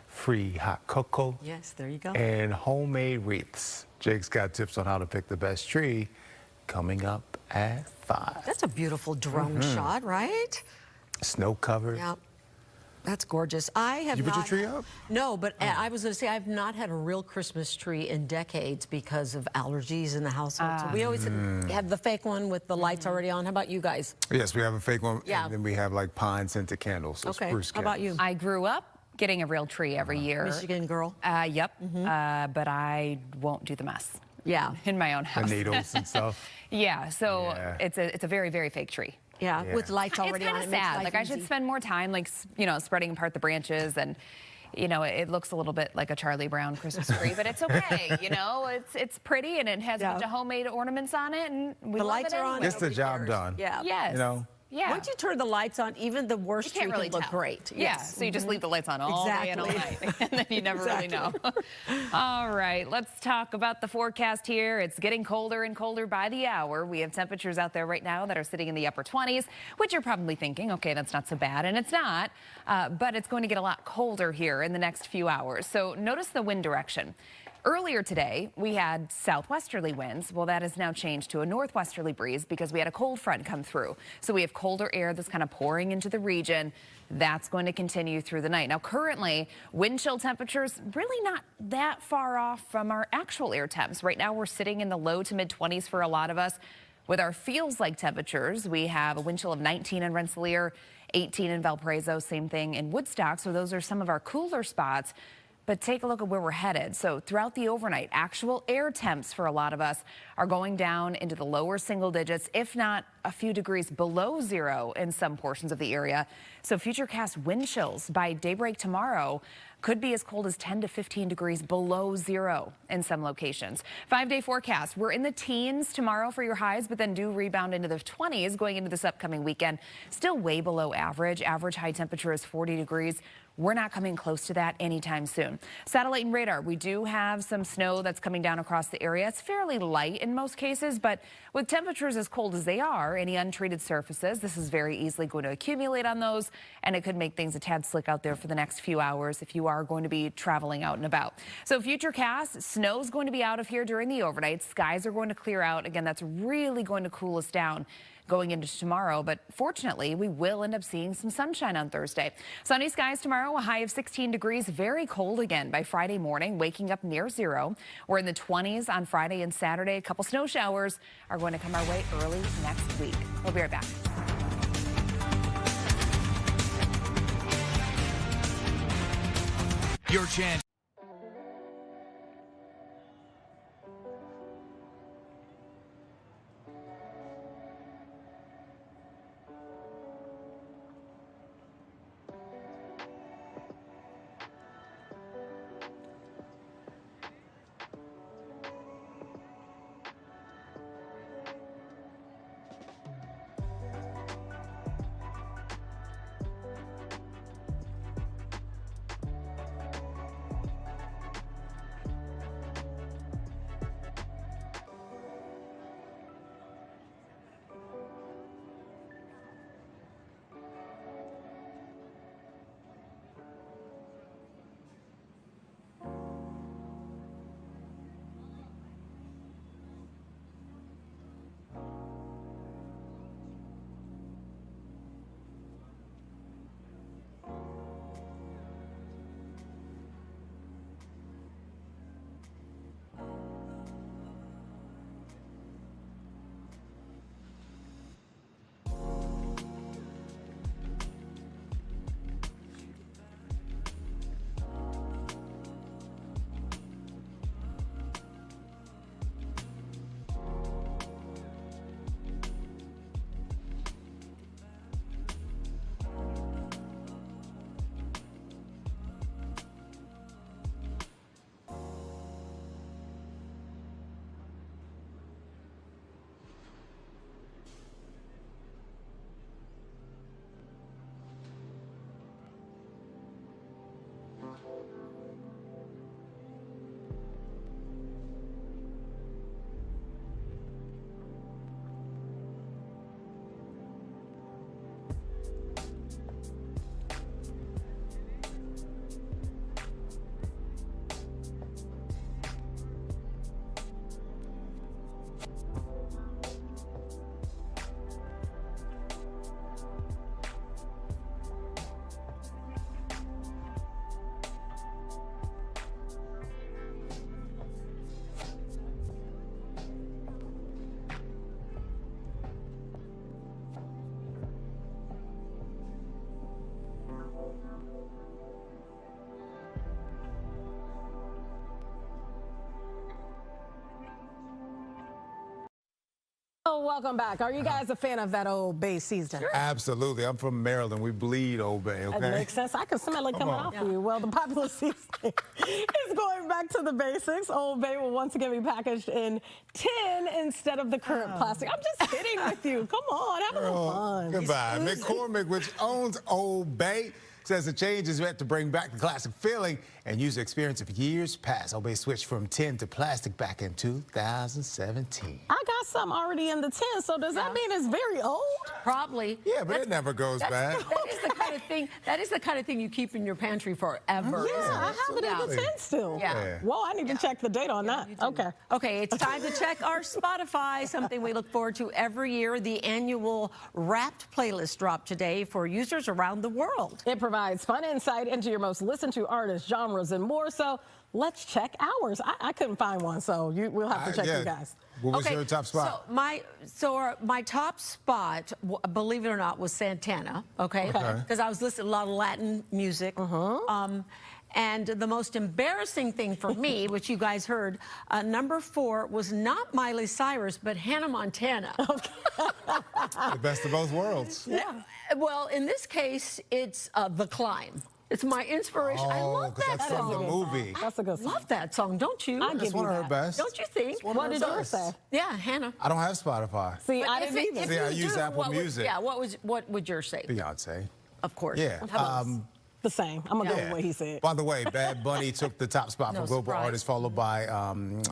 free hot cocoa. Yes, there you go. And homemade wreaths. Jake's got tips on how to pick the best tree coming up at 5. That's a beautiful drone shot, right? Snow covered. Yeah. That's gorgeous. I have You put your not, tree up? No, but I was going to say I've not had a real Christmas tree in decades because of allergies in the household. So we always have the fake one with the lights already on. How about you guys? Yes, we have a fake one. Yeah. And then we have like pine scented candles. So Okay. spruce How about you? I grew up getting a real tree every year. Michigan girl. Yep. But I won't do the mess. Yeah. In my own house. The needles and stuff. Yeah. So it's a very, very fake tree. Yeah, with lights already on. It's kind of sad. Like I should spend more time, like spreading apart the branches, and it looks a little bit like a Charlie Brown Christmas tree, but it's okay. It's pretty and it has a bunch of homemade ornaments on it, and we The love lights it are on. anyway. Gets the job done. Yeah. Yes. Yeah. Once you turn the lights on, even the worst You can't tree really can look tell. great. Yeah, Yes. so you just leave the lights on all day and all night, and then you never really know. All right, let's talk about the forecast here. It's getting colder and colder by the hour. We have temperatures out there right now that are sitting in the upper 20s, which you're probably thinking, okay, that's not so bad, and it's not, but it's going to get a lot colder here in the next few hours. So notice the wind direction. Earlier today, we had southwesterly winds. Well, that has now changed to a northwesterly breeze because we had a cold front come through. So we have colder air that's kind of pouring into the region. That's going to continue through the night. Now, currently, wind chill temperatures really not that far off from our actual air temps. Right now, we're sitting in the low to mid 20s for a lot of us. With our feels like temperatures, we have a wind chill of 19 in Rensselaer, 18 in Valparaiso, same thing in Woodstock. So those are some of our cooler spots. But take a look at where we're headed. So throughout the overnight, actual air temps for a lot of us are going down into the lower single digits, if not a few degrees below zero in some portions of the area. So futurecast wind chills by daybreak tomorrow could be as cold as 10 to 15 degrees below zero in some locations. 5-day forecast. We're in the teens tomorrow for your highs, but then do rebound into the 20s going into this upcoming weekend. Still way below average. Average high temperature is 40 degrees. We're not coming close to that anytime soon. Satellite and radar, we do have some snow that's coming down across the area. It's fairly light in most cases, but with temperatures as cold as they are, any untreated surfaces, this is very easily going to accumulate on those, and it could make things a tad slick out there for the next few hours if you are going to be traveling out and about. So futurecast, snow's going to be out of here during the overnight. Skies are going to clear out. Again, that's really going to cool us down going into tomorrow, but fortunately, we will end up seeing some sunshine on Thursday. Sunny skies tomorrow, a high of 16 degrees, very cold again by Friday morning, waking up near zero. We're in the 20s on Friday and Saturday. A couple snow showers are going to come our way early next week. We'll be right back. Your chance. Oh, welcome back. Are you guys a fan of that Old Bay season? Sure. Absolutely. I'm from Maryland. We bleed Old Bay, okay? That makes sense. I can smell it coming off of you. Well, the popular season is going back to the basics. Old Bay will once again be packaged in tin instead of the current plastic. I'm just kidding with you. Come on, have a little fun. Goodbye. McCormick, which owns Old Bay, says the change is meant to bring back the classic feeling and user experience of years past. Old Bay switched from tin to plastic back in 2017. I got has some already in the tin, so does that mean it's very old? Probably. Yeah, but it never goes bad. That is the kind of thing. That is the kind of thing you keep in your pantry forever. Yeah, I have it in the tin still. Yeah. Whoa, I need to check the date on that. Okay. Okay, it's time to check our Spotify, something we look forward to every year. The annual Wrapped playlist dropped today for users around the world. It provides fun insight into your most listened to artists, genres, and more. So let's check ours. I couldn't find one, so we'll have to check you guys. What was your top spot? So my top spot, believe it or not, was Santana. Okay, because I was listening to a lot of Latin music. And the most embarrassing thing for me, which you guys heard, number 4 was not Miley Cyrus, but Hannah Montana. The best of both worlds. Yeah. Well, in this case, it's The Climb. It's my inspiration. I love that that's song. from the movie. That's a good song. I love that song, don't you? That's one of her best. Don't you think? What did yours say? Yeah, Hannah. I don't have Spotify. See, I didn't either. See, I use Apple Music. What would yours say? Beyonce. Of course. Yeah. The same. I'm going to go with what he said. By the way, Bad Bunny took the top spot for Global Artist, followed by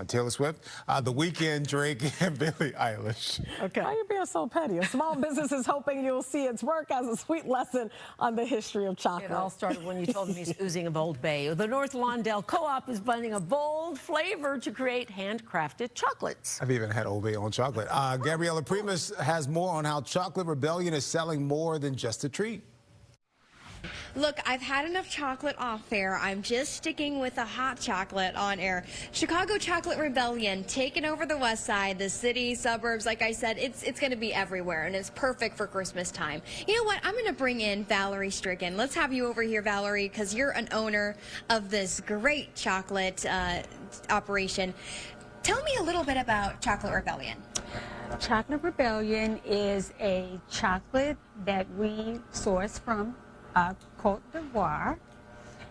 Taylor Swift, The Weeknd, Drake, and Billie Eilish. Okay. Why are you being so petty? A small business is hoping you'll see its work as a sweet lesson on the history of chocolate. It all started when you told him he's oozing of Old Bay. The North Lawndale Co-op is blending a bold flavor to create handcrafted chocolates. I've even had Old Bay on chocolate. Gabriella Primus has more on how Chocolate Rebellion is selling more than just a treat. Look, I've had enough chocolate off air. I'm just sticking with the hot chocolate on air. Chicago Chocolate Rebellion, taking over the west side, the city, suburbs. Like I said, it's going to be everywhere, and it's perfect for Christmas time. You know what? I'm going to bring in Valerie Stricken. Let's have you over here, Valerie, because you're an owner of this great chocolate operation. Tell me a little bit about Chocolate Rebellion. Chocolate Rebellion is a chocolate that we source from Côte d'Ivoire.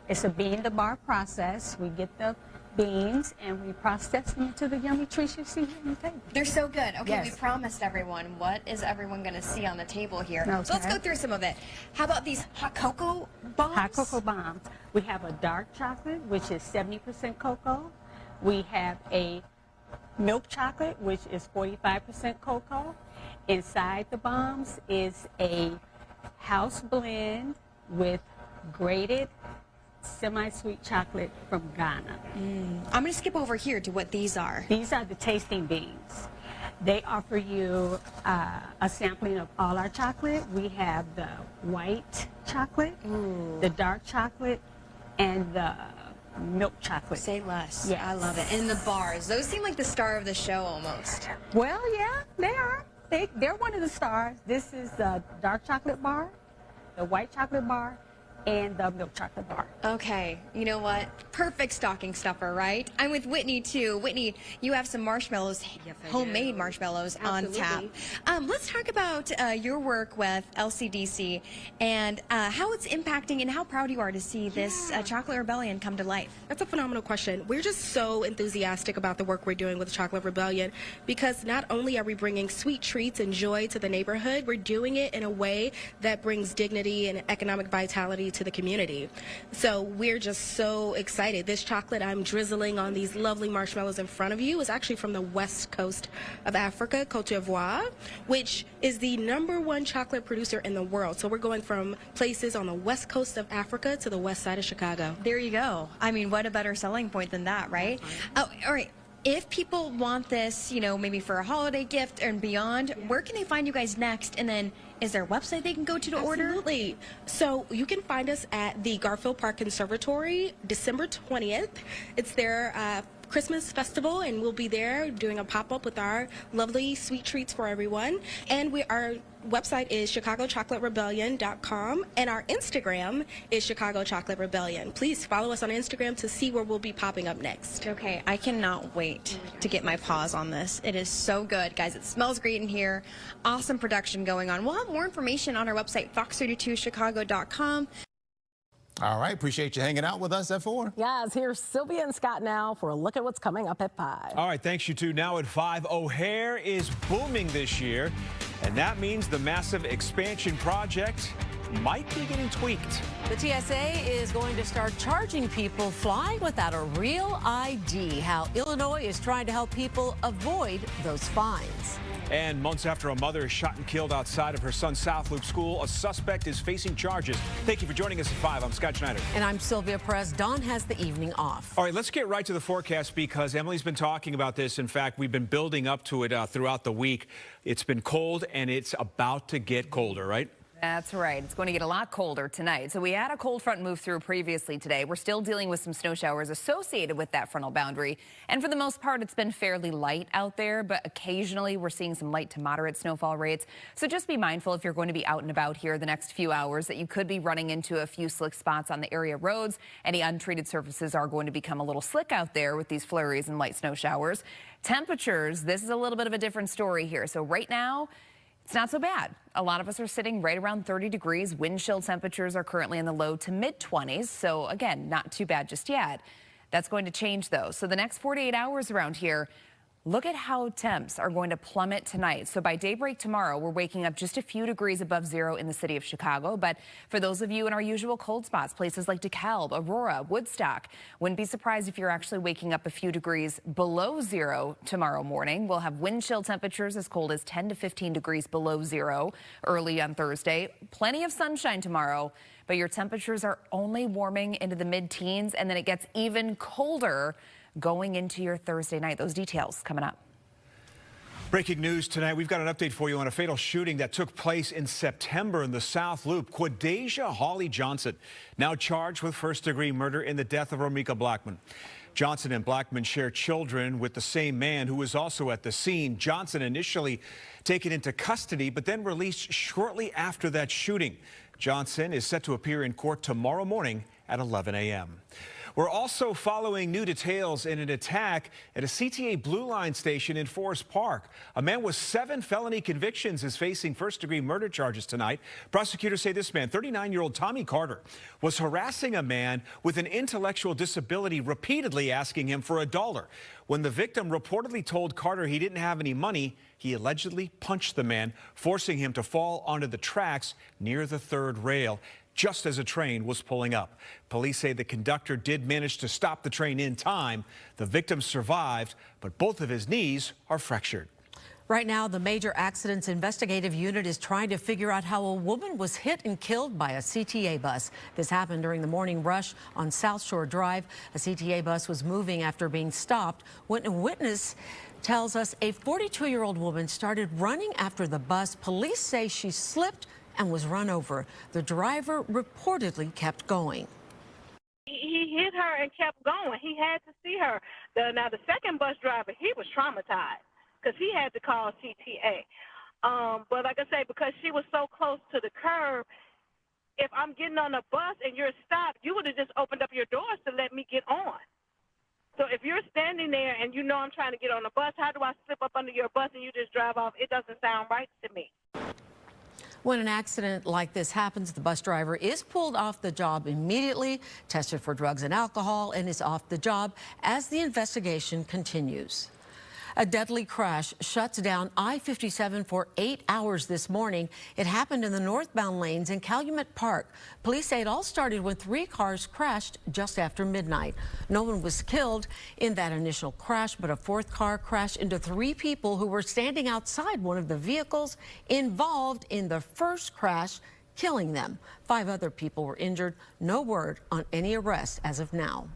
It's a bean-to-bar process. We get the beans and we process them into the yummy treats you see here on the table. They're so good. Okay, Yes. we promised everyone. What is everyone going to see on the table here? Okay. So let's go through some of it. How about these hot cocoa bombs? Hot cocoa bombs. We have a dark chocolate, which is 70% cocoa. We have a milk chocolate, which is 45% cocoa. Inside the bombs is a house blend with grated semi-sweet chocolate from Ghana. I'm going to skip over here to what these are. These are the tasting beans. They offer you a sampling of all our chocolate. We have the white chocolate, the dark chocolate, and the milk chocolate. Say less. Yes. I love it. And the bars. Those seem like the star of the show almost. Well, yeah, they are. They're one of the stars. This is the dark chocolate bar, the white chocolate bar, and the milk chocolate bar. Okay, you know what? Perfect stocking stuffer, right? I'm with Whitney, too. Whitney, you have some marshmallows, homemade marshmallows on tap. Let's talk about your work with LCDC and how it's impacting and how proud you are to see this Chocolate Rebellion come to life. That's a phenomenal question. We're just so enthusiastic about the work we're doing with Chocolate Rebellion because not only are we bringing sweet treats and joy to the neighborhood, we're doing it in a way that brings dignity and economic vitality to the community. So we're just so excited. This chocolate I'm drizzling on these lovely marshmallows in front of you is actually from the west coast of Africa, Côte d'Ivoire, which is the #1 chocolate producer in the world. So we're going from places on the west coast of Africa to the west side of Chicago. There you go. I mean, what a better selling point than that, right? Oh, all right. If people want this, you know, maybe for a holiday gift and beyond, where can they find you guys next? And then is there a website they can go to order? Absolutely. So you can find us at the Garfield Park Conservatory, December 20th. It's their Christmas festival, and we'll be there doing a pop-up with our lovely sweet treats for everyone. And our website is chicagochocolaterebellion.com, and our Instagram is Chicago Chocolate Rebellion. Please follow us on Instagram to see where we'll be popping up next. Okay, I cannot wait to get my paws on this. It is so good, guys. It smells great in here. Awesome production going on. We'll have more information on our website, fox32chicago.com. All right, appreciate you hanging out with us at 4. Guys, here's Sylvia and Scott now for a look at what's coming up at 5. All right, thanks you two. Now at 5, O'Hare is booming this year, and that means the massive expansion project might be getting tweaked. The TSA is going to start charging people flying without a real ID. How Illinois is trying to help people avoid those fines. And months after a mother is shot and killed outside of her son's South Loop school, a suspect is facing charges. Thank you for joining us at 5. I'm Scott Schneider. And I'm Sylvia Perez. Dawn has the evening off. All right, let's get right to the forecast because Emily's been talking about this. In fact, we've been building up to it throughout the week. It's been cold and it's about to get colder, right? That's right. It's going to get a lot colder tonight. So we had a cold front move through previously today. We're still dealing with some snow showers associated with that frontal boundary. And for the most part, it's been fairly light out there, but occasionally we're seeing some light to moderate snowfall rates. So just be mindful if you're going to be out and about here the next few hours that you could be running into a few slick spots on the area roads. Any untreated surfaces are going to become a little slick out there with these flurries and light snow showers. Temperatures, this is a little bit of a different story here. So right now, it's not so bad. A lot of us are sitting right around 30 degrees. Wind chill temperatures are currently in the low to mid 20s. So again, not too bad just yet. That's going to change though. So the next 48 hours around here, look at how temps are going to plummet tonight. So by daybreak tomorrow, we're waking up just a few degrees above zero in the city of Chicago. But for those of you in our usual cold spots, places like DeKalb, Aurora, Woodstock, wouldn't be surprised if you're actually waking up a few degrees below zero tomorrow morning. We'll have wind chill temperatures as cold as 10 to 15 degrees below zero early on Thursday. Plenty of sunshine tomorrow, but your temperatures are only warming into the mid-teens, and then it gets even colder going into your Thursday night. Those details coming up. Breaking news tonight. We've got an update for you on a fatal shooting that took place in September in the South Loop. Quadasia Hawley Johnson now charged with first-degree murder in the death of Romika Blackman. Johnson and Blackman share children with the same man who was also at the scene. Johnson initially taken into custody, but then released shortly after that shooting. Johnson is set to appear in court tomorrow morning at 11 a.m. We're also following new details in an attack at a CTA Blue Line station in Forest Park. A man with 7 felony convictions is facing first-degree murder charges tonight. Prosecutors say this man, 39-year-old Tommy Carter, was harassing a man with an intellectual disability, repeatedly asking him for $1. When the victim reportedly told Carter he didn't have any money, he allegedly punched the man, forcing him to fall onto the tracks near the third rail, just as a train was pulling up. Police say the conductor did manage to stop the train in time. The victim survived, but both of his knees are fractured. Right now, the Major Accidents Investigative Unit is trying to figure out how a woman was hit and killed by a CTA bus. This happened during the morning rush on South Shore Drive. A CTA bus was moving after being stopped when a witness tells us a 42-year-old woman started running after the bus. Police say she slipped and was run over. The driver reportedly kept going. He hit her and kept going. He had to see her. Now, the second bus driver, he was traumatized because he had to call CTA. But like I say, because she was so close to the curb, if I'm getting on a bus and you're stopped, you would have just opened up your doors to let me get on. So if you're standing there and you know I'm trying to get on a bus, how do I slip up under your bus and you just drive off? It doesn't sound right to me. When an accident like this happens, the bus driver is pulled off the job immediately, tested for drugs and alcohol, and is off the job as the investigation continues. A deadly crash shuts down I-57 for 8 hours this morning. It happened in the northbound lanes in Calumet Park. Police say it all started when 3 cars crashed just after midnight. No one was killed in that initial crash, but a 4th car crashed into 3 people who were standing outside one of the vehicles involved in the first crash, killing them. 5 other people were injured. No word on any arrests as of now.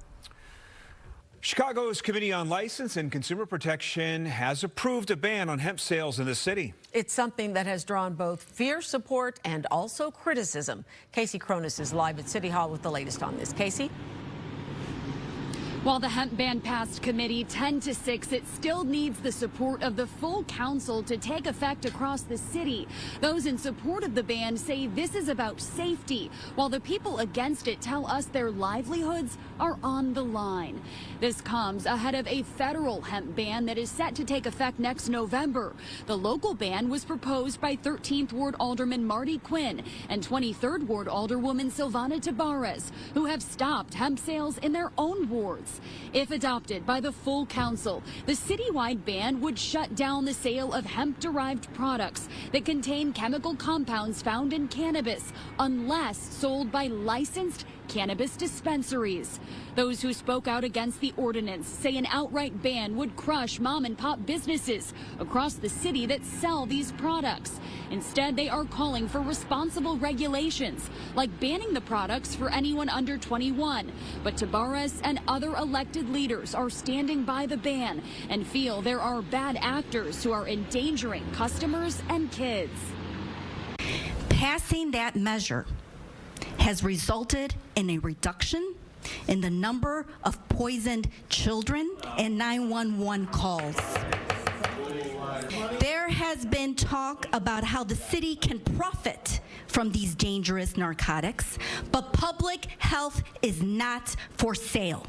Chicago's Committee on License and Consumer Protection has approved a ban on hemp sales in the city. It's something that has drawn both fierce support and also criticism. Casey Cronus is live at City Hall with the latest on this. Casey? While the hemp ban passed committee 10-6, it still needs the support of the full council to take effect across the city. Those in support of the ban say this is about safety, while the people against it tell us their livelihoods are on the line. This comes ahead of a federal hemp ban that is set to take effect next November. The local ban was proposed by 13th Ward Alderman Marty Quinn and 23rd Ward Alderwoman Silvana Tabares, who have stopped hemp sales in their own wards. narcotics. If adopted by the full council, the citywide ban would shut down the sale of hemp-derived products that contain chemical compounds found in cannabis unless sold by licensed cannabis dispensaries. Those who spoke out against the ordinance say an outright ban would crush mom-and-pop businesses across the city that sell these products. Instead, they are calling for responsible regulations, like banning the products for anyone under 21. But Tabares and other elected leaders are standing by the ban and feel there are bad actors who are endangering customers and kids. Passing that measure has resulted in a reduction in the number of poisoned children and 911 calls. There has been talk about how the city can profit from these dangerous narcotics, but public health is not for sale.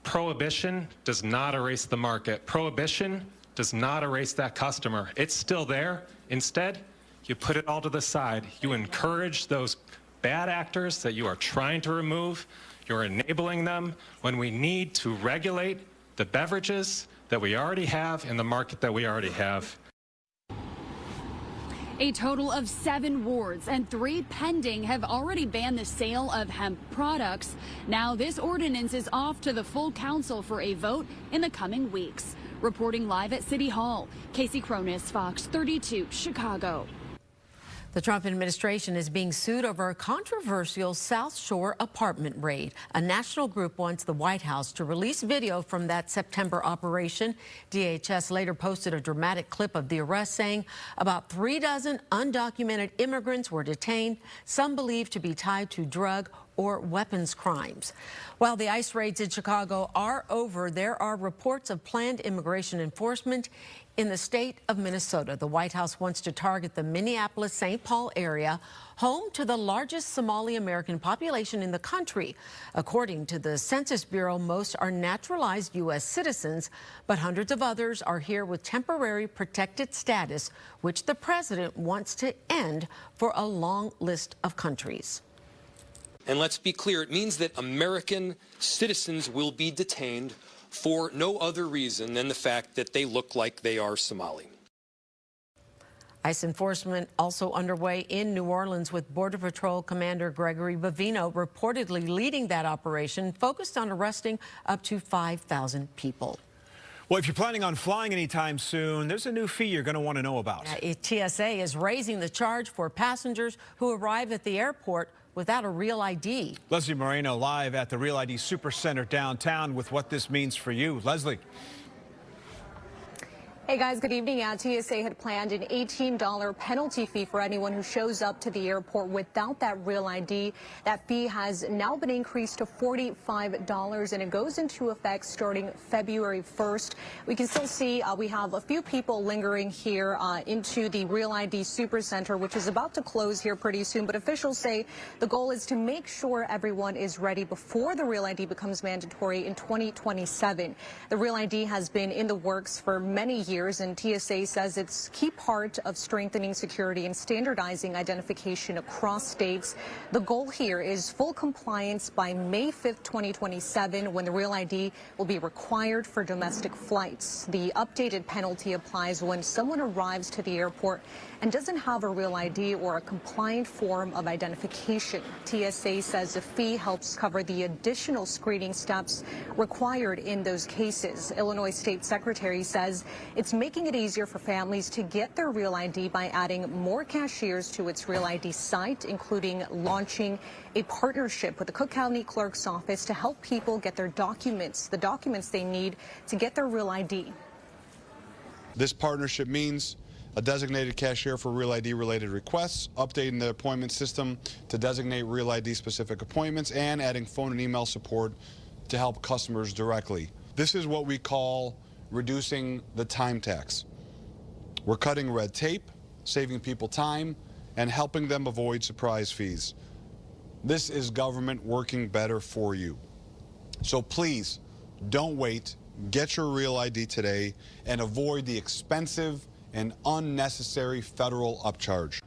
Prohibition does not erase the market. Prohibition does not erase that customer. It's still there. Instead, you put it all to the side. You encourage those bad actors that you are trying to remove. You're enabling them when we need to regulate the beverages that we already have in the market that we already have. A total of 7 wards and 3 pending have already banned the sale of hemp products. Now this ordinance is off to the full council for a vote in the coming weeks. Reporting live at City Hall, Casey Cronus, Fox 32, Chicago. The Trump administration is being sued over a controversial South Shore apartment raid. A national group wants the White House to release video from that September operation. DHS later posted a dramatic clip of the arrest saying about 36 undocumented immigrants were detained, some believed to be tied to drug or weapons crimes. While the ICE raids in Chicago are over, there are reports of planned immigration enforcement in the state of Minnesota. The White House wants to target the Minneapolis-St. Paul area, home to the largest Somali American population in the country. According to the Census Bureau, most are naturalized U.S. citizens, but hundreds of others are here with temporary protected status, which the president wants to end for a long list of countries. And let's be clear, it means that American citizens will be detained for no other reason than the fact that they look like they are Somali. ICE enforcement also underway in New Orleans with Border Patrol Commander Gregory Bavino reportedly leading that operation focused on arresting up to 5,000 people. Well, if you're planning on flying anytime soon, there's a new fee you're going to want to know about. TSA is raising the charge for passengers who arrive at the airport without a real ID. Leslie Moreno live at the Real ID Supercenter downtown with what this means for you. Leslie. Hey guys, good evening. TSA had planned an $18 penalty fee for anyone who shows up to the airport without that real ID. That fee has now been increased to $45 and it goes into effect starting February 1st. We can still see we have a few people lingering here into the Real ID Supercenter, which is about to close here pretty soon. But officials say the goal is to make sure everyone is ready before the real ID becomes mandatory in 2027. The real ID has been in the works for many years. And TSA says it's a key part of strengthening security and standardizing identification across states. The goal here is full compliance by May 5th, 2027, when the real ID will be required for domestic flights. The updated penalty applies when someone arrives to the airport and doesn't have a real ID or a compliant form of identification. TSA says the fee helps cover the additional screening steps required in those cases. Illinois State Secretary says it's making it easier for families to get their real ID by adding more cashiers to its Real ID site, including launching a partnership with the Cook County Clerk's Office to help people get their documents, the documents they need to get their real ID. This partnership means a designated cashier for Real ID related requests, updating the appointment system to designate Real ID specific appointments, and adding phone and email support to help customers directly. This is what we call reducing the time tax. We're cutting red tape, saving people time, and helping them avoid surprise fees. This is government working better for you. So please, don't wait. Get your Real ID today and avoid the expensive and unnecessary federal upcharge.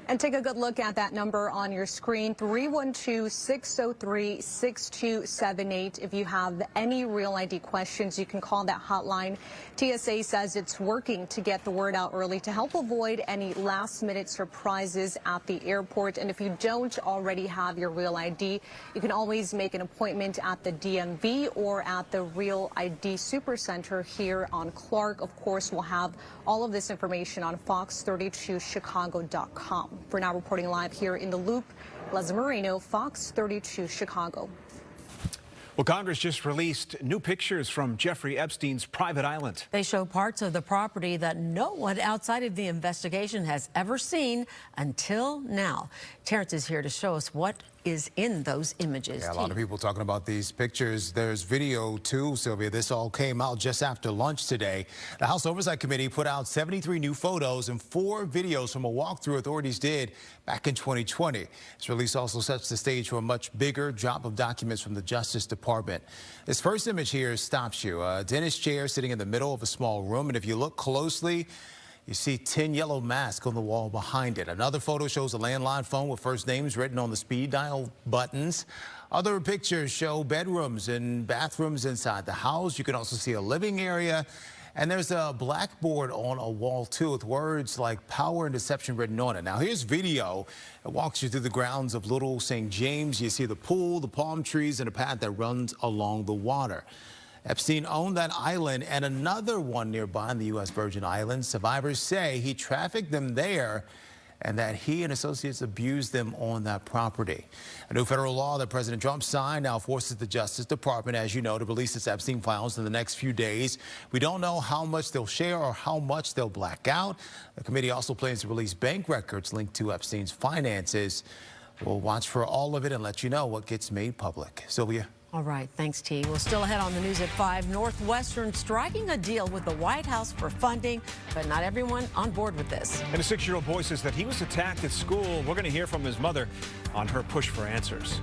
And take a good look at that number on your screen, 312-603-6278. If you have any Real ID questions, you can call that hotline. TSA says it's working to get the word out early to help avoid any last-minute surprises at the airport. And if you don't already have your Real ID, you can always make an appointment at the DMV or at the Real ID Supercenter here on Clark. Of course, we'll have all of this information on fox32chicago.com. For now, reporting live here in the Loop, Liza Moreno, Fox 32 Chicago. Well, Congress just released new pictures from Jeffrey Epstein's private island. They show parts of the property that no one outside of the investigation has ever seen until now. Terrence is here to show us what is in those images. Yeah, a lot of people talking about these pictures. There's video too, Sylvia. This all came out just after lunch today. The House Oversight Committee put out 73 new photos and 4 videos from a walkthrough authorities did back in 2020. This release also sets the stage for a much bigger drop of documents from the Justice Department. This first image here stops you. A dentist chair sitting in the middle of a small room, and if you look closely, you see 10 yellow masks on the wall behind it. Another photo shows a landline phone with first names written on the speed dial buttons. Other pictures show bedrooms and bathrooms inside the house. You can also see a living area. And there's a blackboard on a wall, too, with words like power and deception written on it. Now, here's video. It walks you through the grounds of Little St. James. You see the pool, the palm trees, and a path that runs along the water. Epstein owned that island and another one nearby in the U.S. Virgin Islands. Survivors say he trafficked them there and that he and associates abused them on that property. A new federal law that President Trump signed now forces the Justice Department, as you know, to release its Epstein files in the next few days. We don't know how much they'll share or how much they'll black out. The committee also plans to release bank records linked to Epstein's finances. We'll watch for all of it and let you know what gets made public. Sylvia. All right, thanks, T. Well, still ahead on the news at 5. Northwestern striking a deal with the White House for funding, but not everyone on board with this. And a 6-year-old boy says that he was attacked at school. We're going to hear from his mother on her push for answers.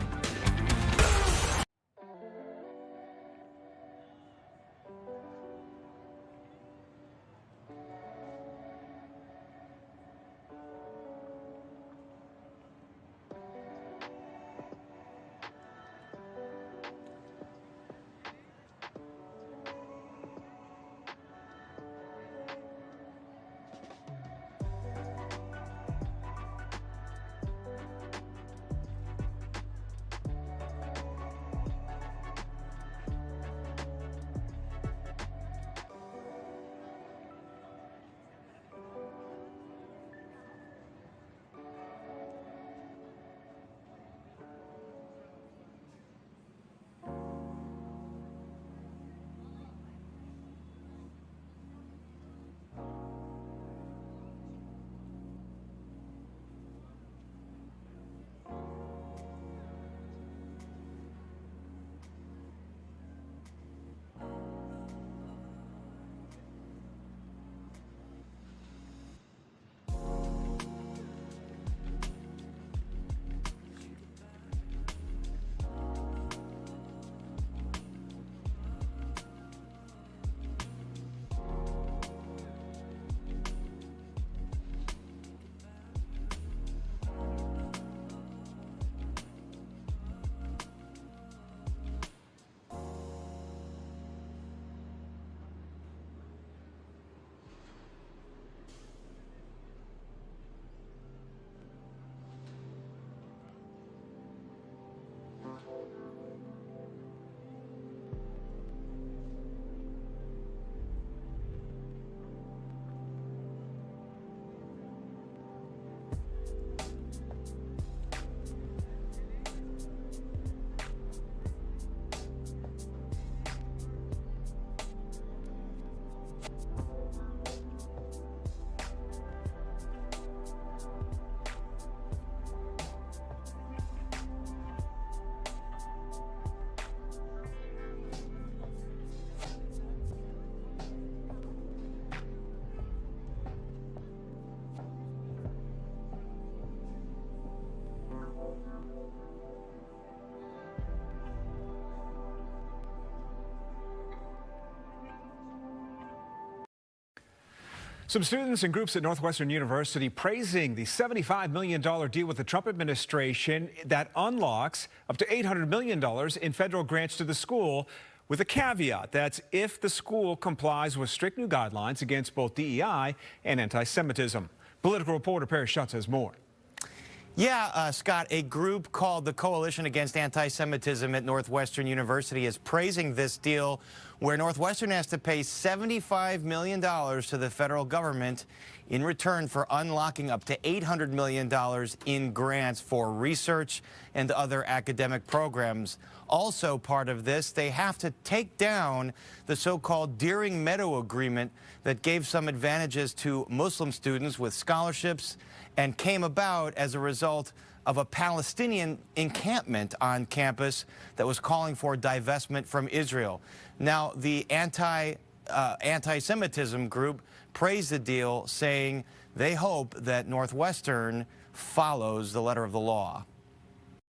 Some students and groups at Northwestern University praising the $75 million deal with the Trump administration that unlocks up to $800 million in federal grants to the school, with a caveat. That's if the school complies with strict new guidelines against both DEI and anti-Semitism. Political reporter Paris Schutz has more. Yeah, Scott, a group called the Coalition Against Anti-Semitism at Northwestern University is praising this deal where Northwestern has to pay $75 million to the federal government in return for unlocking up to $800 million in grants for research and other academic programs. Also part of this, they have to take down the so-called Deering Meadow Agreement that gave some advantages to Muslim students with scholarships and came about as a result of a Palestinian encampment on campus that was calling for divestment from Israel. Now, the anti-Semitism group praised the deal, saying they hope that Northwestern follows the letter of the law.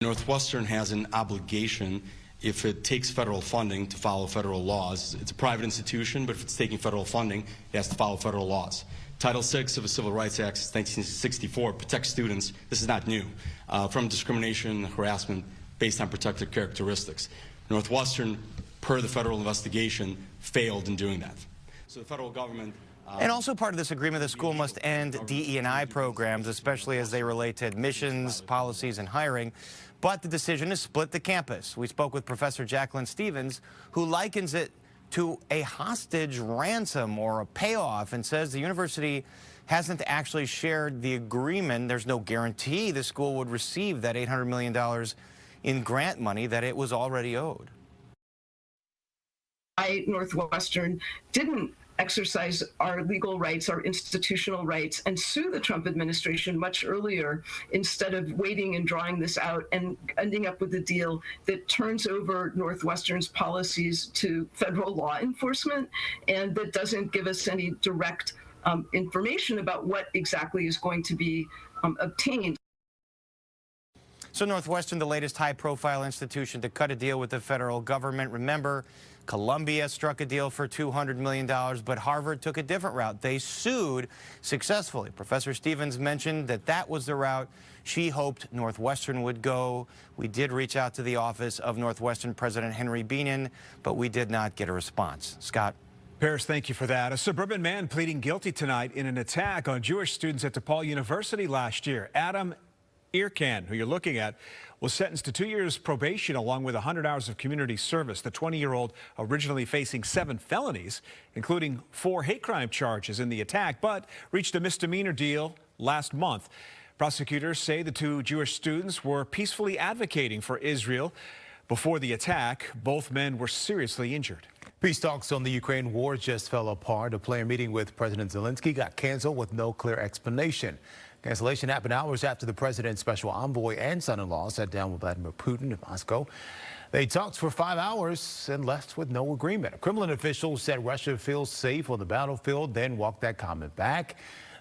Northwestern has an obligation, if it takes federal funding, to follow federal laws. It's a private institution, but if it's taking federal funding, it has to follow federal laws. Title VI of the Civil Rights Act of 1964 protects students, this is not new, from discrimination and harassment based on protected characteristics. Northwestern, per the federal investigation, failed in doing that. So the federal government... And also part of this agreement, the school must end DE&I programs, especially as they relate to admissions, policies, and hiring. But the decision is split the campus. We spoke with Professor Jacqueline Stevens, who likens it to a hostage ransom or a payoff, and says the university hasn't actually shared the agreement. There's no guarantee the school would receive that $800 million in grant money that it was already owed. Northwestern didn't exercise our legal rights, our institutional rights, and sue the Trump administration much earlier, instead of waiting and drawing this out and ending up with a deal that turns over Northwestern's policies to federal law enforcement and that doesn't give us any direct information about what exactly is going to be obtained. So Northwestern, the latest high-profile institution to cut a deal with the federal government. Remember, Columbia struck a deal for $200 million, but Harvard took a different route. They sued successfully. Professor Stevens mentioned that that was the route she hoped Northwestern would go. We did reach out to the office of Northwestern President Henry Beenan, but we did not get a response. Scott? Paris, thank you for that. A suburban man pleading guilty tonight in an attack on Jewish students at DePaul University last year. Adam Irkan, who you're looking at, was sentenced to 2 years probation along with 100 hours of community service. The 20-year-old originally facing 7 felonies, including 4 hate crime charges in the attack, but reached a misdemeanor deal last month. Prosecutors say the 2 Jewish students were peacefully advocating for Israel. Before the attack, both men were seriously injured. Peace talks on the Ukraine war just fell apart. A planned meeting with President Zelensky got canceled with no clear explanation. Cancellation happened hours after the president's special envoy and son-in-law sat down with Vladimir Putin in Moscow. They talked for 5 hours and left with no agreement. A Kremlin official said Russia feels safe on the battlefield, then walked that comment back.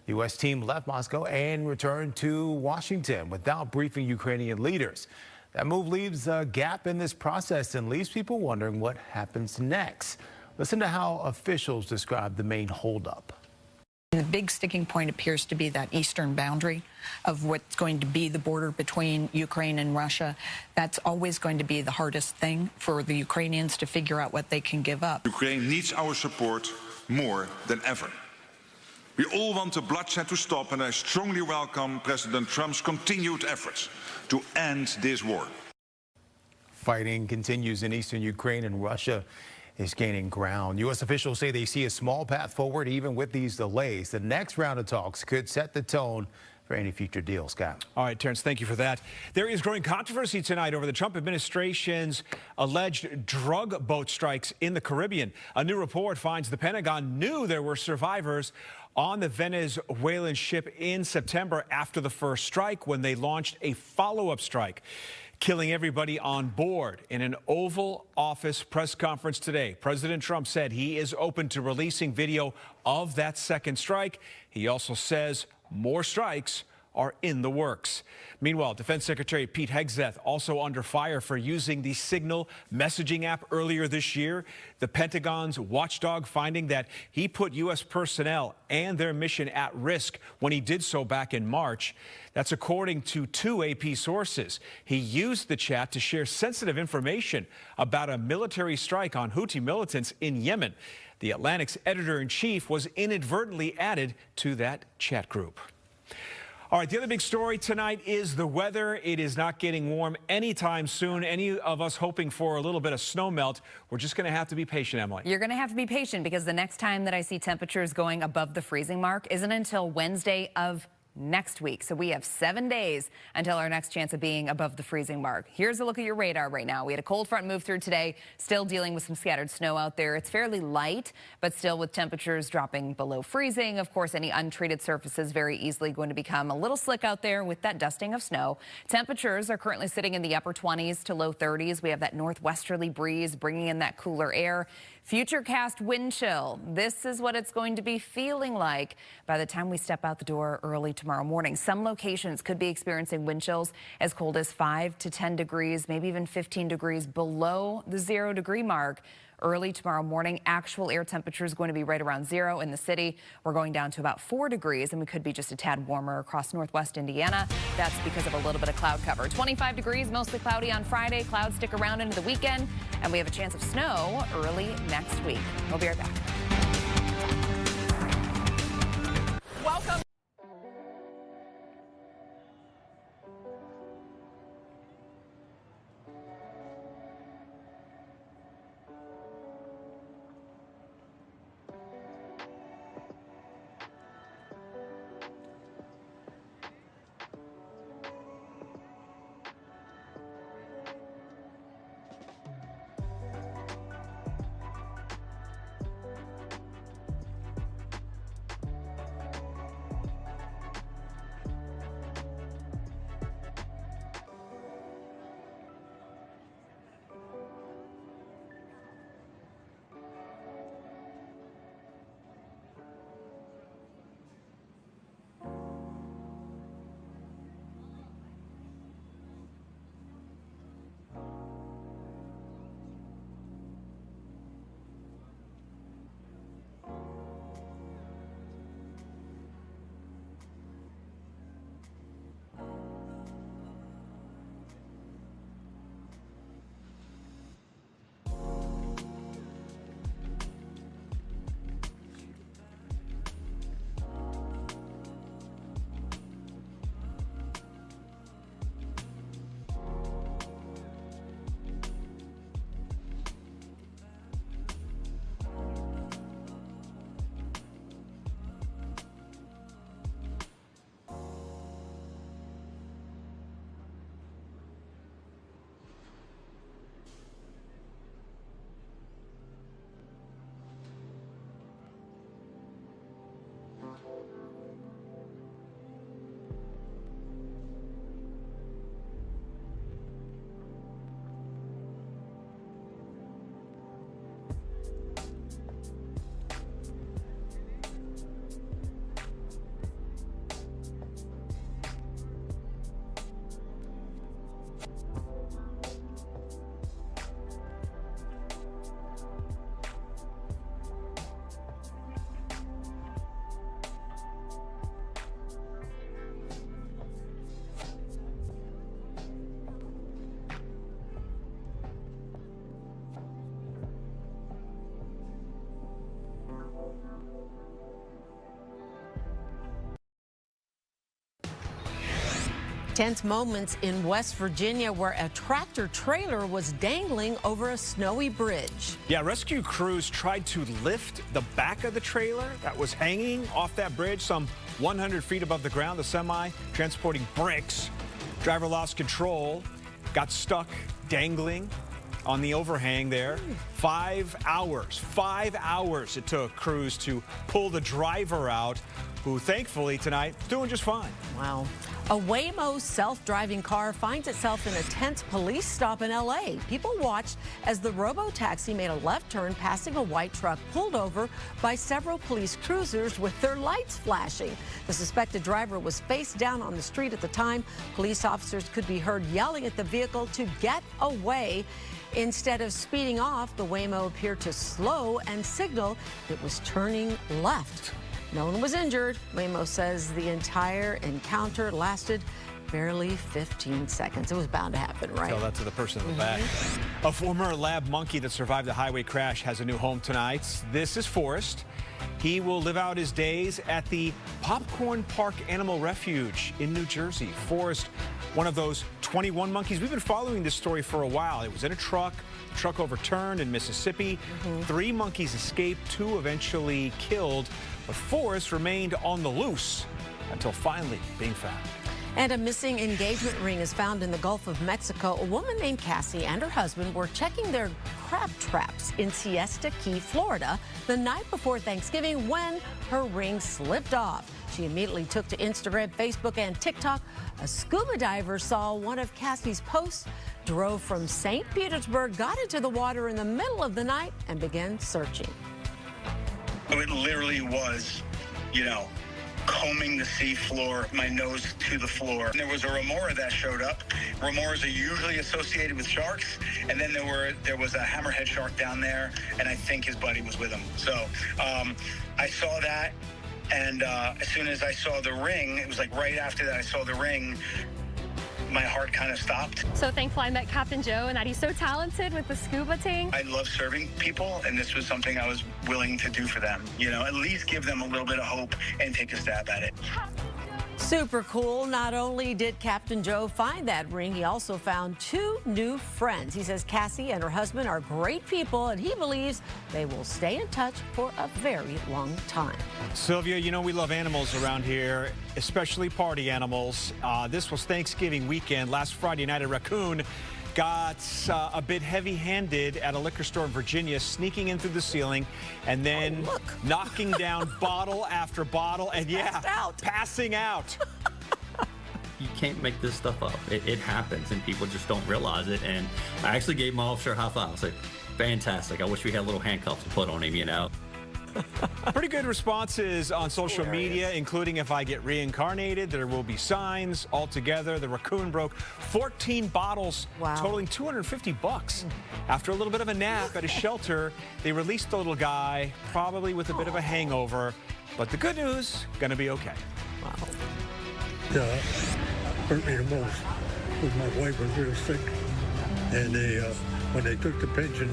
The U.S. team left Moscow and returned to Washington without briefing Ukrainian leaders. That move leaves a gap in this process and leaves people wondering what happens next. Listen to how officials describe the main holdup. The big sticking point appears to be that eastern boundary of what's going to be the border between Ukraine and Russia. That's always going to be the hardest thing for the Ukrainians to figure out what they can give up. Ukraine needs our support more than ever. We all want the bloodshed to stop, and I strongly welcome President Trump's continued efforts to end this war. Fighting continues in eastern Ukraine, and Russia is gaining ground. U.S. officials say they see a small path forward even with these delays. The next round of talks could set the tone for any future deal. Scott. All right, Terrence, thank you for that. There is growing controversy tonight over the Trump administration's alleged drug boat strikes in the Caribbean. A new report finds the Pentagon knew there were survivors on the Venezuelan ship in September after the first strike, when they launched a follow-up strike, killing everybody on board. In an Oval Office press conference today, President Trump said he is open to releasing video of that second strike. He also says more strikes are in the works. Meanwhile, Defense Secretary Pete Hegseth also under fire for using the Signal messaging app earlier this year. The Pentagon's watchdog finding that he put U.S. personnel and their mission at risk when he did so back in March. That's according to 2 AP sources. He used the chat to share sensitive information about a military strike on Houthi militants in Yemen. The Atlantic's editor-in-chief was inadvertently added to that chat group. All right, the other big story tonight is the weather. It is not getting warm anytime soon. Any of us hoping for a little bit of snow melt, we're just going to have to be patient, Emily. You're going to have to be patient because the next time that I see temperatures going above the freezing mark isn't until Wednesday of next week. So we have 7 days until our next chance of being above the freezing mark. Here's a look at your radar right now. We had a cold front move through today, still dealing with some scattered snow out there. It's fairly light, but still with temperatures dropping below freezing. Of course, any untreated surfaces very easily going to become a little slick out there with that dusting of snow. Temperatures are currently sitting in the upper 20s to low 30s. We have that northwesterly breeze bringing in that cooler air. Futurecast wind chill. This is what it's going to be feeling like by the time we step out the door early tomorrow morning. Some locations could be experiencing wind chills as cold as 5 to 10 degrees, maybe even 15 degrees below the 0 degree mark. Early tomorrow morning, actual air temperature is going to be right around 0 in the city. We're going down to about 4 degrees, and we could be just a tad warmer across northwest Indiana. That's because of a little bit of cloud cover. 25 degrees, mostly cloudy on Friday. Clouds stick around into the weekend, and we have a chance of snow early next week. We'll be right back. Welcome. Tense moments in West Virginia where a tractor trailer was dangling over a snowy bridge. Yeah, rescue crews tried to lift the back of the trailer that was hanging off that bridge some 100 feet above the ground. The semi transporting bricks. Driver lost control, got stuck dangling on the overhang there. 5 hours it took crews to pull the driver out, who thankfully tonight doing just fine. Wow. A Waymo self-driving car finds itself in a tense police stop in L.A. People watched as the robo-taxi made a left turn, passing a white truck pulled over by several police cruisers with their lights flashing. The suspected driver was face down on the street at the time. Police officers could be heard yelling at the vehicle to get away. Instead of speeding off, the Waymo appeared to slow and signal it was turning left. No one was injured. Waymo says the entire encounter lasted barely 15 seconds. It was bound to happen, right? Tell that to the person in the back. A former lab monkey that survived the highway crash has a new home tonight. This is Forrest. He will live out his days at the Popcorn Park Animal Refuge in New Jersey. Forrest, one of those 21 monkeys. We've been following this story for a while. It was in a truck. The truck overturned in Mississippi. 3 monkeys escaped, 2 eventually killed. But Forrest remained on the loose until finally being found. And a missing engagement ring is found in the Gulf of Mexico. A woman named Cassie and her husband were checking their crab traps in Siesta Key, Florida, the night before Thanksgiving when her ring slipped off. She immediately took to Instagram, Facebook, and TikTok. A scuba diver saw one of Cassie's posts, drove from St. Petersburg, got into the water in the middle of the night, and began searching. It literally was, combing the sea floor, my nose to the floor. And there was a remora that showed up. Remoras are usually associated with sharks, and then there was a hammerhead shark down there, and I think his buddy was with him. So I saw that, and as soon as I saw the ring, it was like right after that I saw the ring, my heart kind of stopped. So thankful I met Captain Joe and that he's so talented with the scuba tank. I love serving people, and this was something I was willing to do for them. At least give them a little bit of hope and take a stab at it. Super cool. Not only did Captain Joe find that ring, he also found 2 new friends. He says Cassie and her husband are great people, and he believes they will stay in touch for a very long time. Sylvia, we love animals around here, especially party animals. This was Thanksgiving weekend. Last Friday night, a raccoon got a bit heavy-handed at a liquor store in Virginia, sneaking in through the ceiling and then knocking down bottle after bottle and passing out. You can't make this stuff up. It happens, and people just don't realize it. And I actually gave my officer a high five. I was like, fantastic. I wish we had little handcuffs to put on him, Pretty good responses on social media, including if I get reincarnated, there will be signs. Altogether, the raccoon broke 14 bottles, totaling $250. After a little bit of a nap at a shelter, they released the little guy, probably with a bit of a hangover. But the good news, gonna be okay. Wow. Hurt me the most because my wife was real sick, and when they took the pension,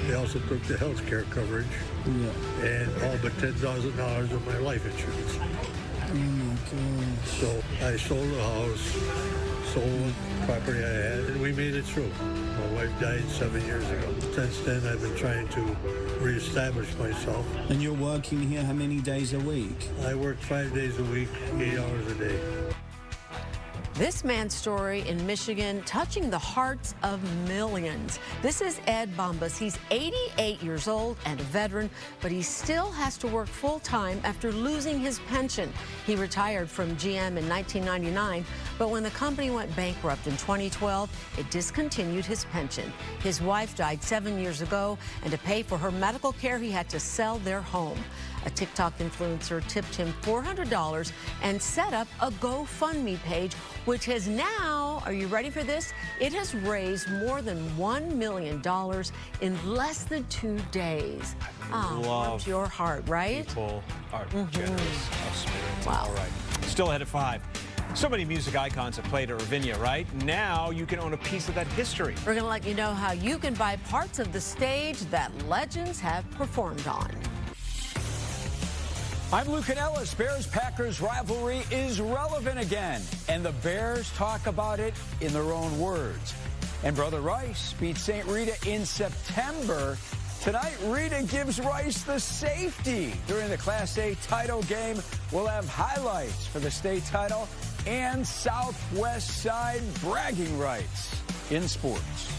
they also took the health care coverage and all but $10,000 of my life insurance. Oh my God. So I sold the house, sold the property I had, and we made it through. My wife died 7 years ago. Since then, I've been trying to reestablish myself. And you're working here how many days a week? I work 5 days a week, 8 hours a day. This man's story in Michigan touching the hearts of millions. This is Ed Bombas. He's 88 years old and a veteran, but he still has to work full-time after losing his pension. He retired from GM in 1999, but when the company went bankrupt in 2012, it discontinued his pension. His wife died 7 years ago, and to pay for her medical care, he had to sell their home. A TikTok influencer tipped him $400 and set up a GoFundMe page, which has now, are you ready for this? It has raised more than $1 million in less than 2 days. Warms your heart, right? People are generous of spirit. Wow. All right. Still ahead at 5. So many music icons have played at Ravinia, right? Now you can own a piece of that history. We're going to let you know how you can buy parts of the stage that legends have performed on. I'm Luke Ellis. Bears-Packers rivalry is relevant again, and the Bears talk about it in their own words. And Brother Rice beat St. Rita in September. Tonight, Rita gives Rice the safety during the Class A title game. We'll have highlights for the state title and Southwest side bragging rights in sports.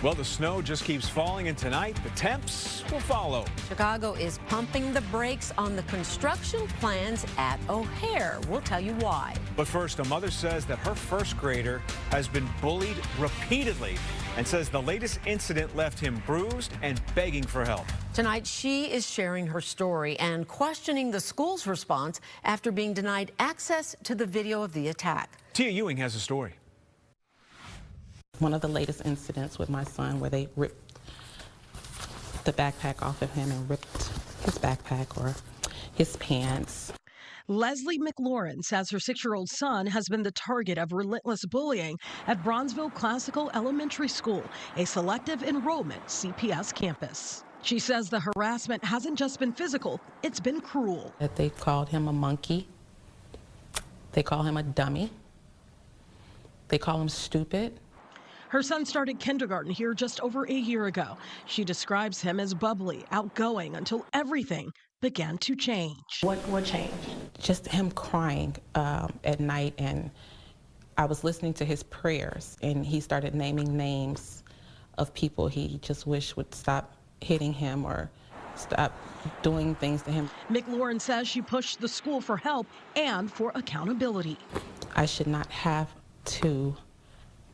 Well, the snow just keeps falling, and tonight the temps will follow. Chicago is pumping the brakes on the construction plans at O'Hare. We'll tell you why. But first, a mother says that her first grader has been bullied repeatedly and says the latest incident left him bruised and begging for help. Tonight, she is sharing her story and questioning the school's response after being denied access to the video of the attack. Tia Ewing has a story. One of the latest incidents with my son where they ripped the backpack off of him and ripped his backpack or his pants. Leslie McLaurin says her 6-year-old son has been the target of relentless bullying at Bronzeville Classical Elementary School, a selective enrollment CPS campus. She says the harassment hasn't just been physical, it's been cruel. That they called him a monkey. They call him a dummy. They call him stupid. Her son started kindergarten here just over a year ago. She describes him as bubbly, outgoing, until everything began to change. What changed? Just him crying at night, and I was listening to his prayers, and he started naming names of people he just wished would stop hitting him or stop doing things to him. McLaurin says she pushed the school for help and for accountability. I should not have to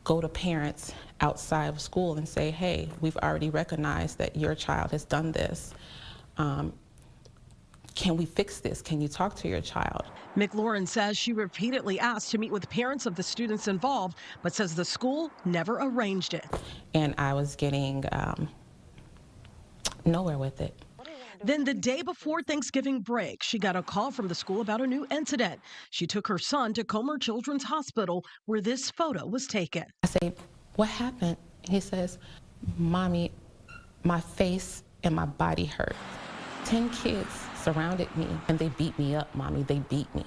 go to parents outside of school and say, hey, we've already recognized that your child has done this. Can we fix this? Can you talk to your child? McLaurin says she repeatedly asked to meet with parents of the students involved, but says the school never arranged it. And I was getting nowhere with it. Then the day before Thanksgiving break, she got a call from the school about a new incident. She took her son to Comer Children's Hospital, where this photo was taken. I say, what happened? He says, Mommy, my face and my body hurt. 10 kids surrounded me and they beat me up, Mommy, they beat me.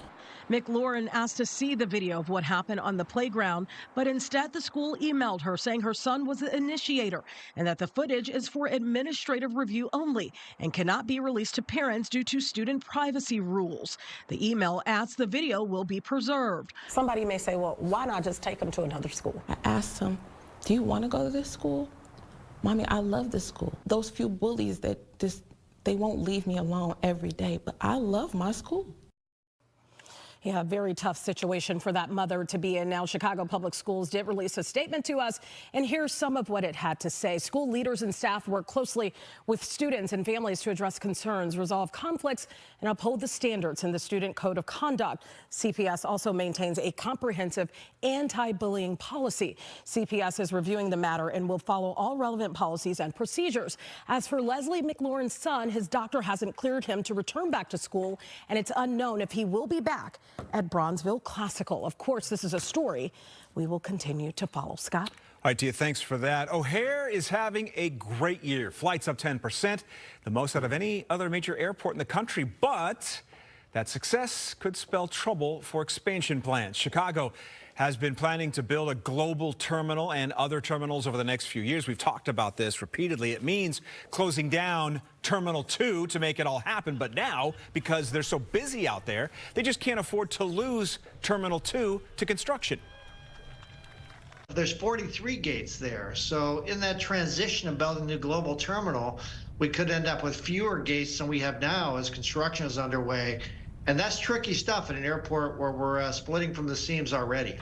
McLaurin asked to see the video of what happened on the playground, but instead the school emailed her saying her son was the initiator and that the footage is for administrative review only and cannot be released to parents due to student privacy rules. The email adds the video will be preserved. Somebody may say, well, why not just take him to another school? I asked him, do you want to go to this school? Mommy, I love this school. Those few bullies that they won't leave me alone every day, but I love my school. Yeah, very tough situation for that mother to be in. Now, Chicago Public Schools did release a statement to us, and here's some of what it had to say. School leaders and staff work closely with students and families to address concerns, resolve conflicts, and uphold the standards in the Student Code of Conduct. CPS also maintains a comprehensive anti-bullying policy. CPS is reviewing the matter and will follow all relevant policies and procedures. As for Leslie McLaurin's son, his doctor hasn't cleared him to return back to school, and it's unknown if he will be back at Bronzeville Classical. Of course, this is a story we will continue to follow. Scott? All right, Tia, thanks for that. O'Hare is having a great year. Flights up 10%, the most out of any other major airport in the country. But that success could spell trouble for expansion plans. Chicago has been planning to build a global terminal and other terminals over the next few years. We've talked about this repeatedly. It means closing down Terminal 2 to make it all happen. But now, because they're so busy out there, they just can't afford to lose Terminal 2 to construction. There's 43 gates there. So in that transition of building a new global terminal, we could end up with fewer gates than we have now as construction is underway. And that's tricky stuff at an airport where we're splitting from the seams already.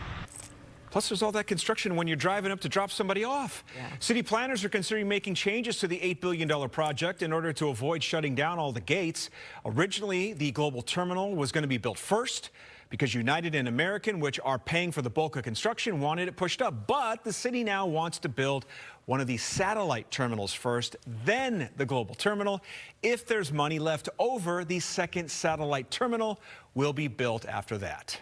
Plus, there's all that construction when you're driving up to drop somebody off. Yeah. City planners are considering making changes to the $8 billion project in order to avoid shutting down all the gates. Originally, the global terminal was going to be built first because United and American, which are paying for the bulk of construction, wanted it pushed up. But the city now wants to build one of these satellite terminals first, then the global terminal. If there's money left over, the second satellite terminal will be built after that.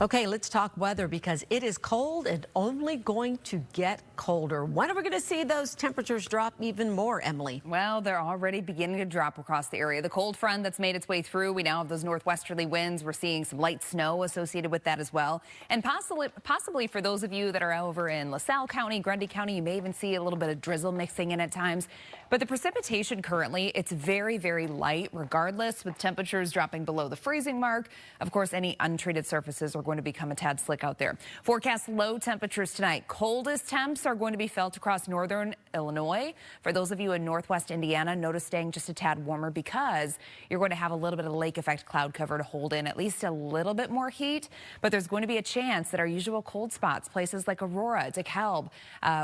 Okay, let's talk weather because it is cold and only going to get colder. When are we going to see those temperatures drop even more, Emily? Well, they're already beginning to drop across the area. The cold front that's made its way through, we now have those northwesterly winds. We're seeing some light snow associated with that as well. And possibly for those of you that are over in LaSalle County, Grundy County, you may even see a little bit of drizzle mixing in at times. But the precipitation currently, it's very, very light regardless, with temperatures dropping below the freezing mark. Of course, any untreated surfaces are going going to become a tad slick out there. Forecast low temperatures tonight. Coldest temps are going to be felt across northern Illinois. For those of you in northwest Indiana, notice staying just a tad warmer because you're going to have a little bit of lake effect cloud cover to hold in at least a little bit more heat. But there's going to be a chance that our usual cold spots, places like Aurora, DeKalb,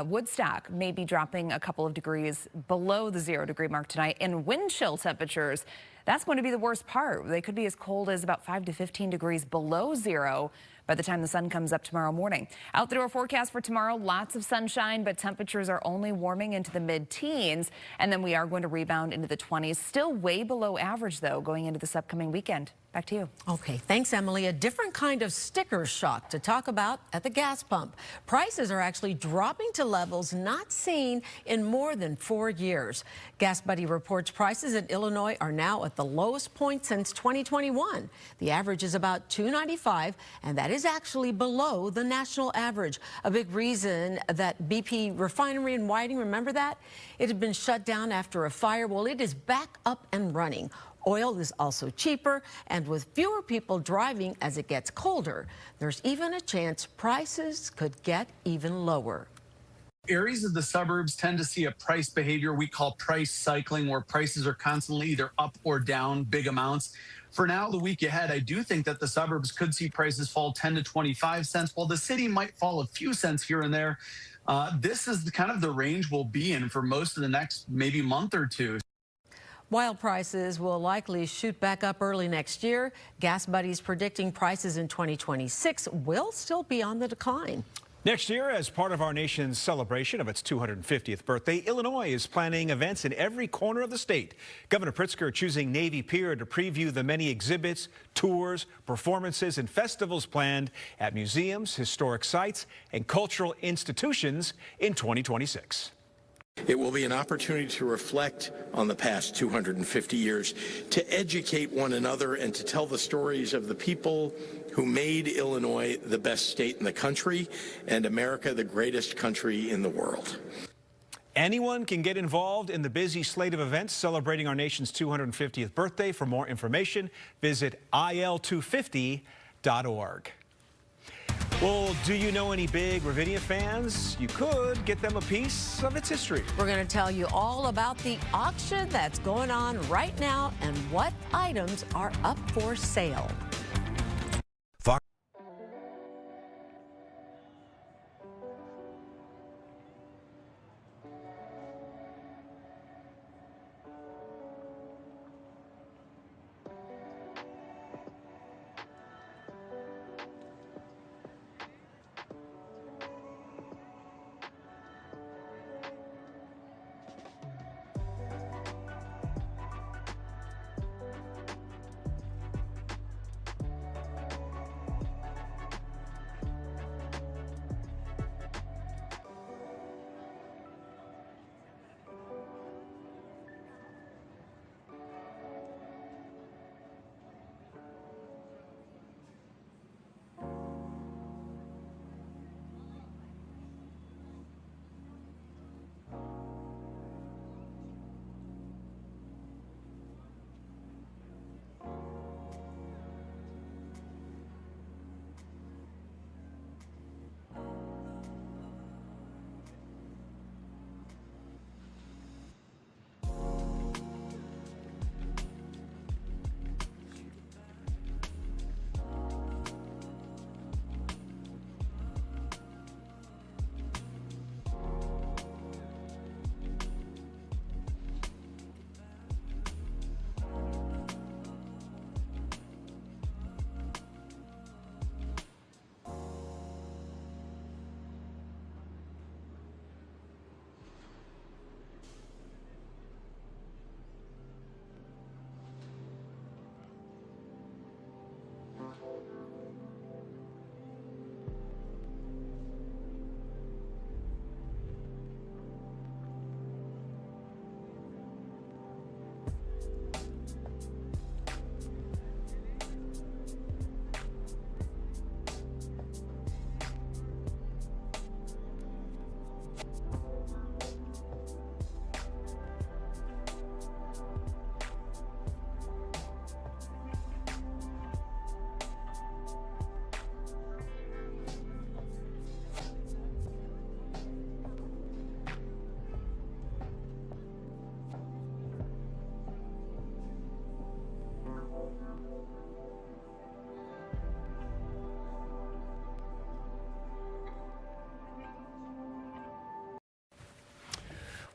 Woodstock, may be dropping a couple of degrees below the 0-degree mark tonight. And wind chill temperatures, that's going to be the worst part. They could be as cold as about 5 to 15 degrees below zero by the time the sun comes up tomorrow morning. Out the door forecast for tomorrow, lots of sunshine, but temperatures are only warming into the mid-teens. And then we are going to rebound into the 20s. Still way below average, though, going into this upcoming weekend. Back to you. Okay, thanks, Emily. A different kind of sticker shock to talk about at the gas pump. Prices are actually dropping to levels not seen in more than 4 years. Gas Buddy reports prices in Illinois are now at the lowest point since 2021. The average is about $2.95, and that is actually below the national average. A big reason that BP refinery in Whiting, remember that? It had been shut down after a fire. Well, it is back up and running. Oil is also cheaper, and with fewer people driving as it gets colder, there's even a chance prices could get even lower. Areas of the suburbs tend to see a price behavior we call price cycling, where prices are constantly either up or down big amounts. For now, the week ahead, I do think that the suburbs could see prices fall 10 to 25 cents, while the city might fall a few cents here and there. This is kind of the range we'll be in for most of the next maybe month or two. While prices will likely shoot back up early next year, Gas Buddy's predicting prices in 2026 will still be on the decline. Next year, as part of our nation's celebration of its 250th birthday, Illinois is planning events in every corner of the state. Governor Pritzker choosing Navy Pier to preview the many exhibits, tours, performances, and festivals planned at museums, historic sites, and cultural institutions in 2026. It will be an opportunity to reflect on the past 250 years, to educate one another, and to tell the stories of the people who made Illinois the best state in the country and America the greatest country in the world. Anyone can get involved in the busy slate of events celebrating our nation's 250th birthday. For more information, visit il250.org. Well, do you know any big Ravinia fans? You could get them a piece of its history. We're going to tell you all about the auction that's going on right now and what items are up for sale.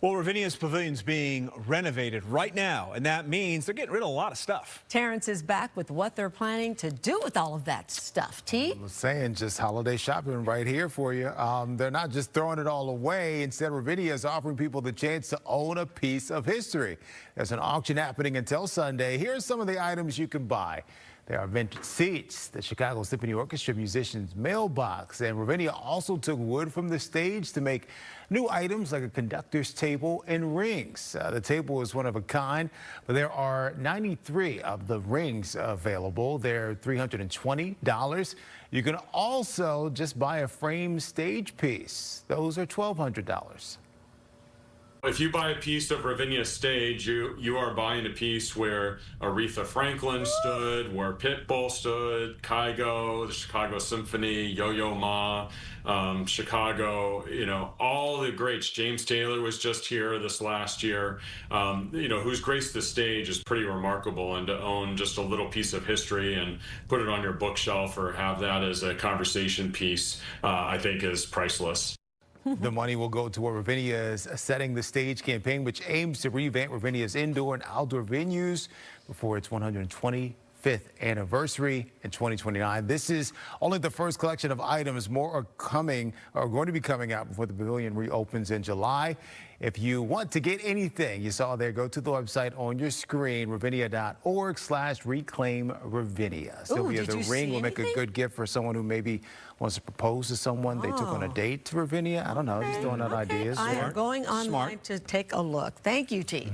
Well, Ravinia's pavilion's being renovated right now, and that means they're getting rid of a lot of stuff. Terrence is back with what they're planning to do with all of that stuff. T? I was saying, just holiday shopping right here for you. They're not just throwing it all away. Instead, Ravinia is offering people the chance to own a piece of history. There's an auction happening until Sunday. Here's some of the items you can buy. There are vintage seats, the Chicago Symphony Orchestra musician's mailbox, and Ravinia also took wood from the stage to make new items like a conductor's table and rings. The table is one of a kind, but there are 93 of the rings available. They're $320. You can also just buy a framed stage piece. Those are $1,200. If you buy a piece of Ravinia stage, you are buying a piece where Aretha Franklin stood, where Pitbull stood, Kygo, the Chicago Symphony, Yo-Yo Ma, Chicago, all the greats. James Taylor was just here this last year, who's graced the stage is pretty remarkable. And to own just a little piece of history and put it on your bookshelf or have that as a conversation piece, I think is priceless. The money will go toward Ravinia's Setting the Stage campaign, which aims to revamp Ravinia's indoor and outdoor venues before its 125th anniversary in 2029. This is only the first collection of items. More are going to be coming out before the pavilion reopens in July. If you want to get anything you saw there, go to the website on your screen, ravinia.org/reclaim Ravinia. Sylvia, the ring will make a good gift for someone who maybe wants to propose to someone they took on a date to Ravinia. I don't know, just throwing out ideas. I am going online to take a look. Thank you, T.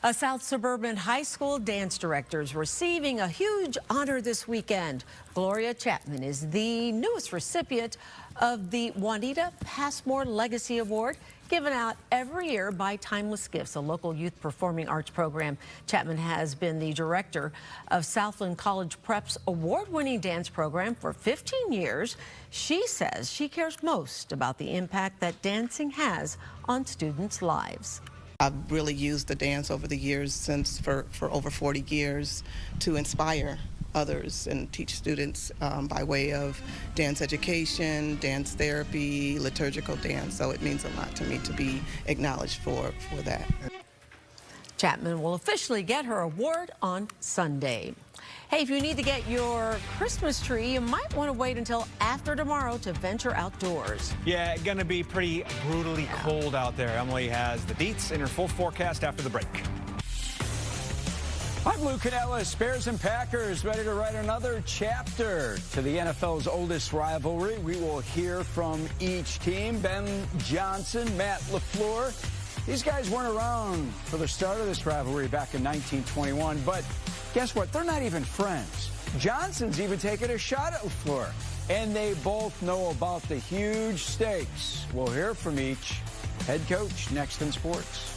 A South Suburban High School dance director is receiving a huge honor this weekend. Gloria Chapman is the newest recipient of the Juanita Passmore Legacy Award, given out every year by Timeless Gifts, a local youth performing arts program. Chapman has been the director of Southland College Prep's award-winning dance program for 15 years. She says she cares most about the impact that dancing has on students' lives. I've really used the dance over the years for over 40 years to inspire others and teach students by way of dance education, dance therapy, liturgical dance. So it means a lot to me to be acknowledged for that. Chapman will officially get her award on Sunday. Hey, if you need to get your Christmas tree, you might want to wait until after tomorrow to venture outdoors. Yeah, going to be pretty brutally cold out there. Emily has the deets in her full forecast after the break. I'm Lou Canellis. Bears and Packers ready to write another chapter to the NFL's oldest rivalry. We will hear from each team. Ben Johnson, Matt LaFleur. These guys weren't around for the start of this rivalry back in 1921, but guess what? They're not even friends. Johnson's even taken a shot at LaFleur, and they both know about the huge stakes. We'll hear from each head coach next in sports.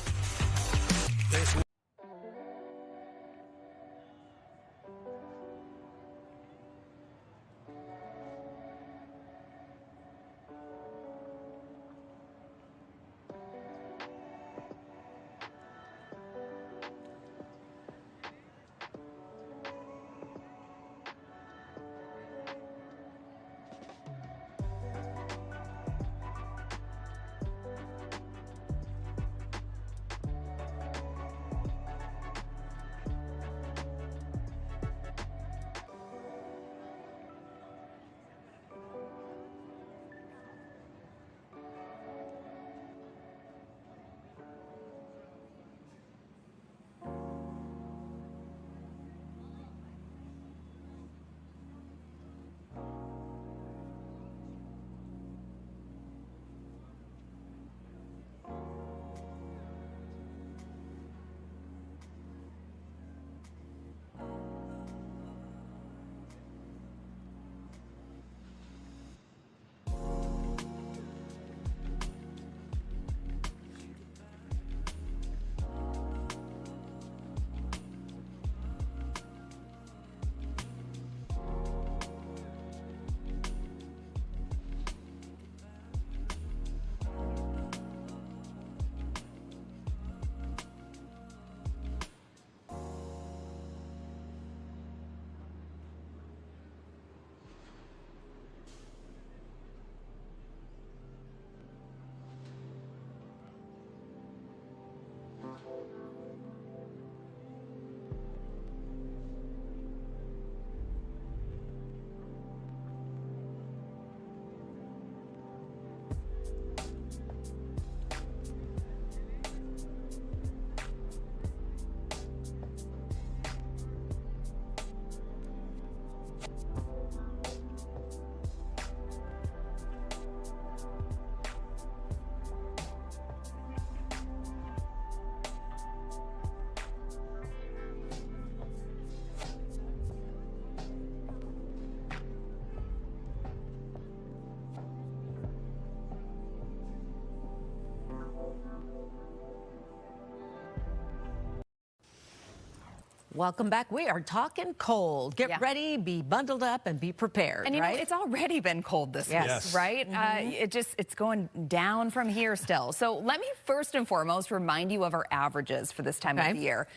Welcome back. We are talking cold. Get ready, be bundled up, and be prepared. And you right? know, it's already been cold this week, right? It's going down from here still. So let me first and foremost remind you of our averages for this time of the year,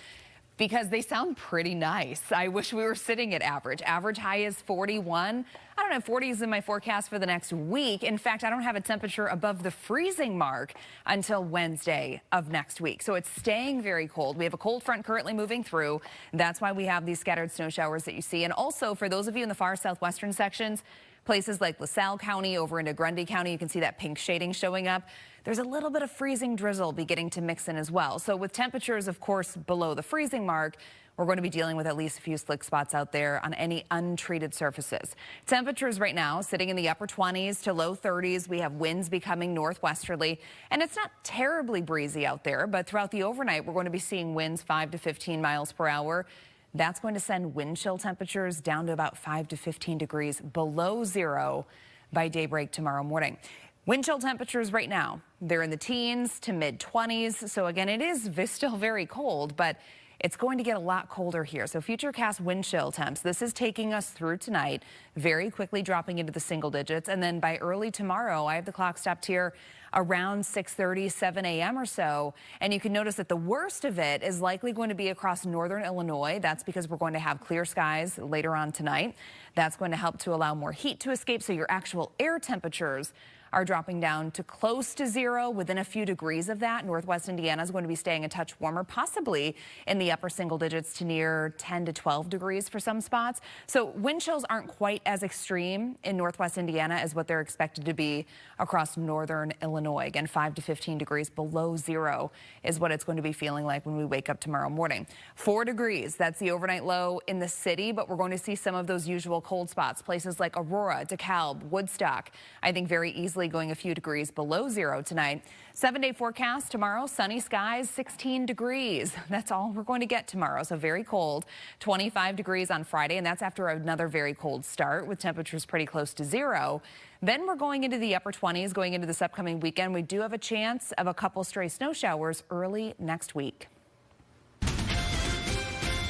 because they sound pretty nice. I wish we were sitting at average. Average high is 41. I don't have 40s in my forecast for the next week. In fact, I don't have a temperature above the freezing mark until Wednesday of next week. So it's staying very cold. We have a cold front currently moving through. That's why we have these scattered snow showers that you see. And also, for those of you in the far southwestern sections, places like LaSalle County over into Grundy County, you can see that pink shading showing up. There's a little bit of freezing drizzle beginning to mix in as well. So with temperatures, of course, below the freezing mark, we're going to be dealing with at least a few slick spots out there on any untreated surfaces. Temperatures right now sitting in the upper 20s to low 30s. We have winds becoming northwesterly, and it's not terribly breezy out there, but throughout the overnight, we're going to be seeing winds 5 to 15 miles per hour. That's going to send wind chill temperatures down to about 5 to 15 degrees below zero by daybreak tomorrow morning. Wind chill temperatures right now, they're in the teens to mid 20s. So again, it is still very cold, but it's going to get a lot colder here. So futurecast wind chill temps, this is taking us through tonight, very quickly dropping into the single digits. And then by early tomorrow, I have the clock stopped here around 6:30, 7 a.m. or so. And you can notice that the worst of it is likely going to be across northern Illinois. That's because we're going to have clear skies later on tonight. That's going to help to allow more heat to escape, so your actual air temperatures are dropping down to close to zero, within a few degrees of that. Northwest Indiana is going to be staying a touch warmer, possibly in the upper single digits to near 10 to 12 degrees for some spots. So wind chills aren't quite as extreme in Northwest Indiana as what they're expected to be across northern Illinois. Again, 5 to 15 degrees below zero is what it's going to be feeling like when we wake up tomorrow morning. 4 degrees, that's the overnight low in the city, but we're going to see some of those usual cold spots, places like Aurora, DeKalb, Woodstock, I think very easily going a few degrees below zero tonight. 7-day forecast tomorrow, sunny skies, 16 degrees. That's all we're going to get tomorrow, so very cold. 25 degrees on Friday, and that's after another very cold start with temperatures pretty close to zero. Then we're going into the upper 20s going into this upcoming weekend. We do have a chance of a couple stray snow showers early next week.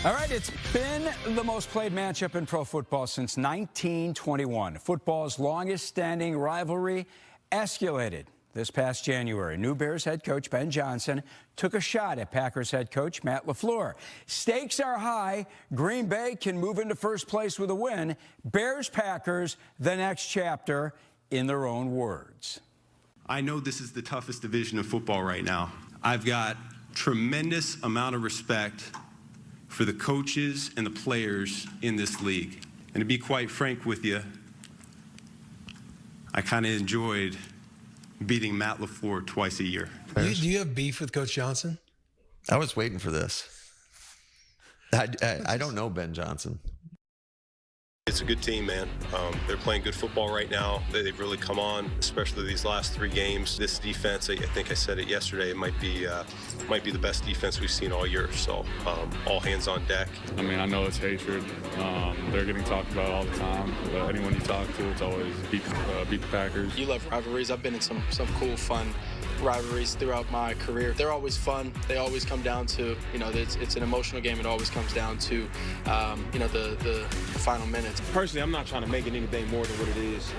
All right, it's been the most played matchup in pro football since 1921. Football's longest-standing rivalry escalated this past January. New Bears head coach Ben Johnson took a shot at Packers head coach Matt LaFleur. Stakes are high. Green Bay can move into first place with a win. Bears-Packers, the next chapter, in their own words. I know this is the toughest division of football right now. I've got tremendous amount of respect for the coaches and the players in this league. And to be quite frank with you, I kind of enjoyed beating Matt LaFleur twice a year. Do you have beef with Coach Johnson? I was waiting for this. I don't know Ben Johnson. It's a good team, man. They're playing good football right now. They've really come on, especially these last 3 games. This defense, I think I said it yesterday, it might be the best defense we've seen all year. So all hands on deck. I mean, I know it's hatred. They're getting talked about all the time. But anyone you talk to, it's always beat the Packers. You love rivalries. I've been in some cool, fun rivalries throughout my career. They're always fun. They always come down to, it's an emotional game. It always comes down to, the final minutes. Personally, I'm not trying to make it anything more than what it is.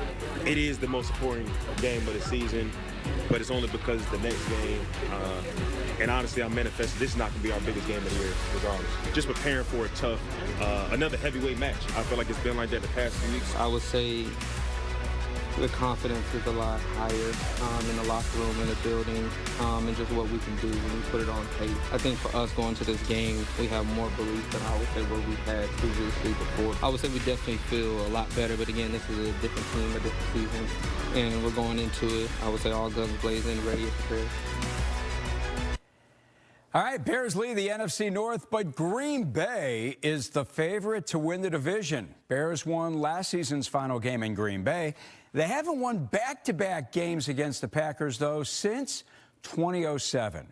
It is the most important game of the season, but it's only because it's the next game. And honestly, I'm manifesting this is not going to be our biggest game of the year, regardless. Just preparing for a tough, another heavyweight match. I feel like it's been like that the past few weeks. I would say the confidence is a lot higher in the locker room, in the building, and just what we can do when we put it on tape. I think for us going to this game, we have more belief than I would say what we've had previously before. I would say we definitely feel a lot better, but again, this is a different team, a different season, and we're going into it, I would say, all guns blazing, ready and prepared. All right, Bears lead the NFC North, but Green Bay is the favorite to win the division. Bears won last season's final game in Green Bay. They haven't won back-to-back games against the Packers, though, since 2007.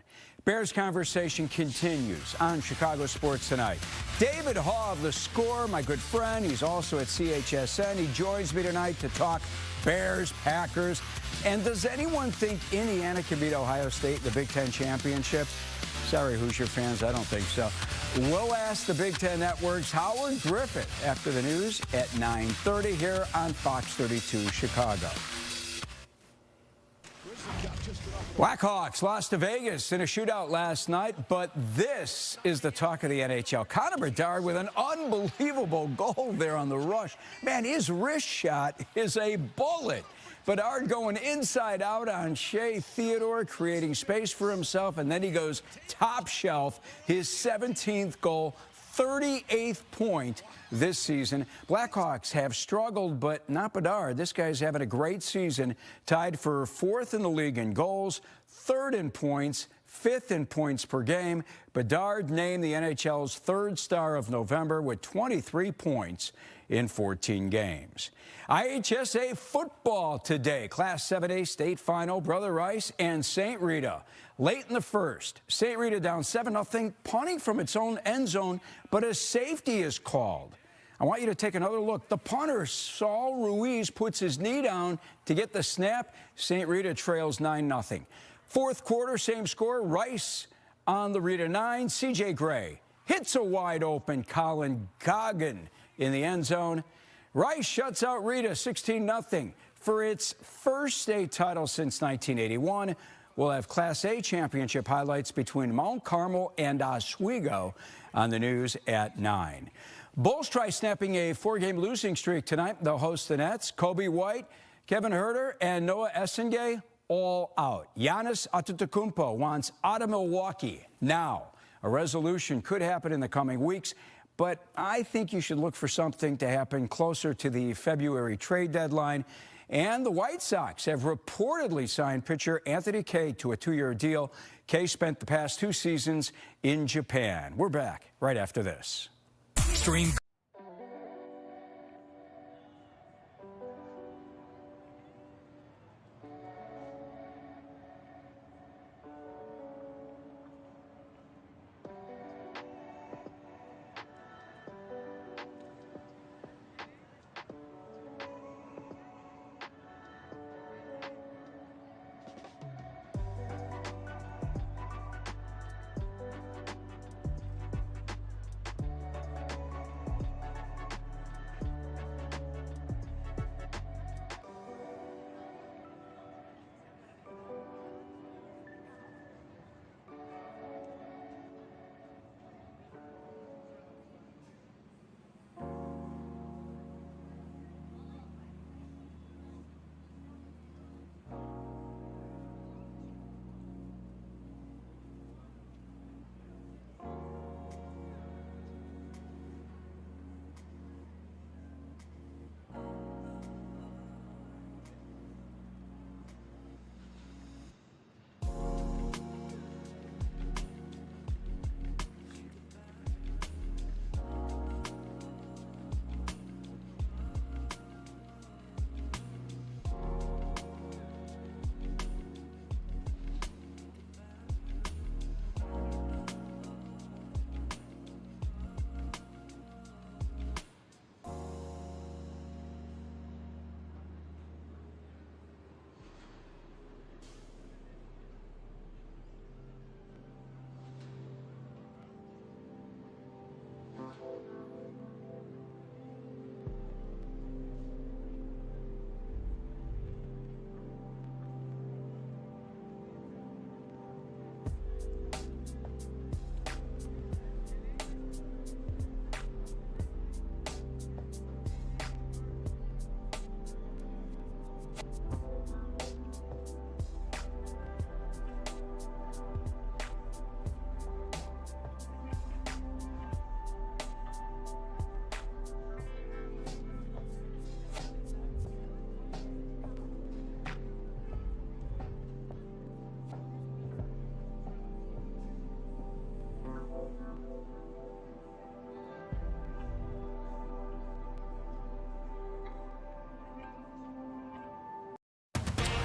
Bears conversation continues on Chicago Sports Tonight. David Haw of The Score, my good friend, he's also at CHSN. He joins me tonight to talk Bears, Packers. And does anyone think Indiana can beat Ohio State in the Big Ten Championship? Sorry, Hoosier fans, I don't think so. We'll ask the Big Ten Network's Howard Griffith after the news at 9:30 here on Fox 32 Chicago. Blackhawks lost to Vegas in a shootout last night, but this is the talk of the NHL. Connor Bedard with an unbelievable goal there on the rush. Man, his wrist shot is a bullet. Bedard going inside out on Shea Theodore, creating space for himself, and then he goes top shelf, his 17th goal, 38th point this season. Blackhawks have struggled, but not Bedard. This guy's having a great season, tied for 4th in the league in goals, 3rd in points, 5th in points per game. Bedard named the NHL's 3rd star of November with 23 points in 14 games. IHSA football today. Class 7A state final, Brother Rice and St. Rita. Late in the first, St. Rita down 7-0, punting from its own end zone, but a safety is called. I want you to take another look. The punter, Saul Ruiz, puts his knee down to get the snap. St. Rita trails 9-0. Fourth quarter, same score. Rice on the Rita 9. C.J. Gray hits a wide open Colin Goggin in the end zone. Rice shuts out Rita 16-0 for its first state title since 1981. We'll have Class A championship highlights between Mount Carmel and Oswego on the news at 9. Bulls try snapping a 4-game losing streak tonight. They'll host the Nets. Kobe White, Kevin Huerter, and Noah Essengay all out. Giannis Antetokounmpo wants out of Milwaukee now. A resolution could happen in the coming weeks, but I think you should look for something to happen closer to the February trade deadline. And the White Sox have reportedly signed pitcher Anthony Kay to a 2-year deal. Kay spent the past 2 seasons in Japan. We're back right after this. Stream.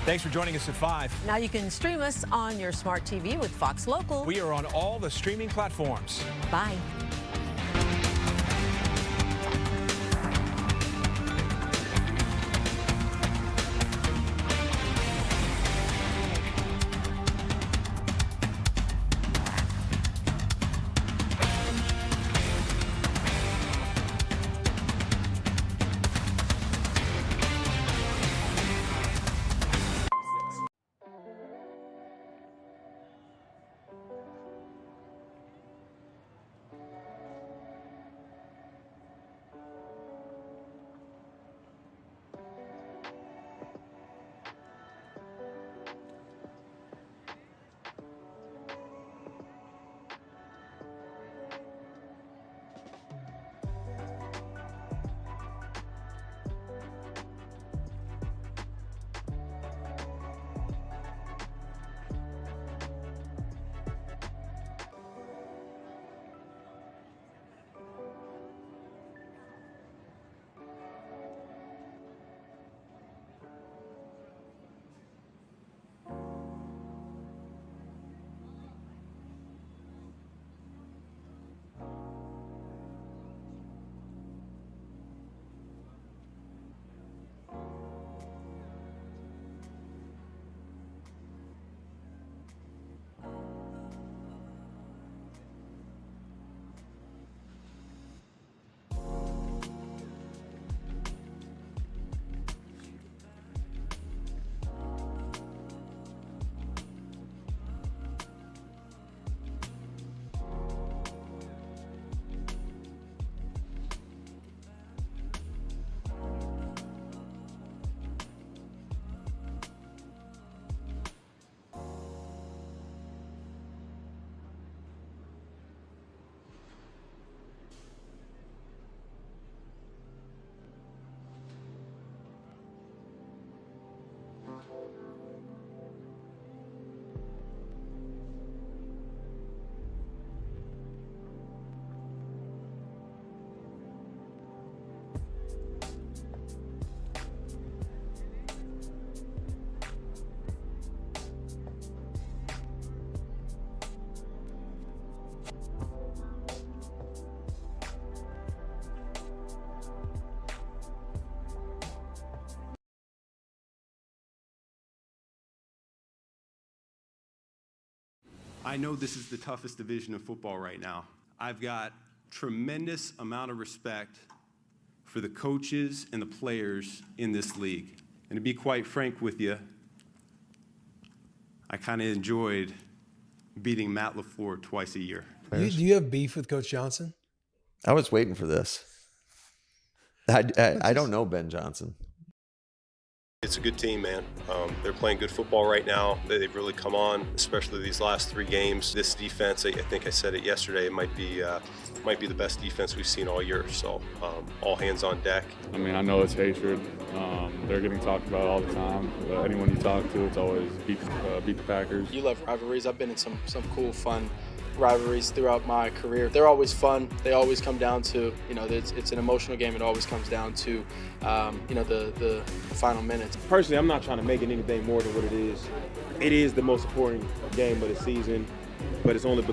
Thanks for joining us at 5. Now you can stream us on your smart TV with Fox Local. We are on all the streaming platforms. Bye. I know this is the toughest division of football right now. I've got tremendous amount of respect for the coaches and the players in this league. And to be quite frank with you, I kind of enjoyed beating Matt LaFleur twice a year. Do you have beef with Coach Johnson? I was waiting for this. I don't know Ben Johnson. It's a good team, man. They're playing good football right now. They've really come on, especially these last 3 games. This defense, I think I said it yesterday, it might be the best defense we've seen all year. So all hands on deck. I mean, I know it's hatred. They're getting talked about all the time. Anyone you talk to, it's always beat the Packers. You love rivalries. I've been in some cool, fun rivalries throughout my career. They're always fun. They always come down to, it's an emotional game. It always comes down to, the final minutes. Personally, I'm not trying to make it anything more than what it is. It is the most important game of the season, but it's only because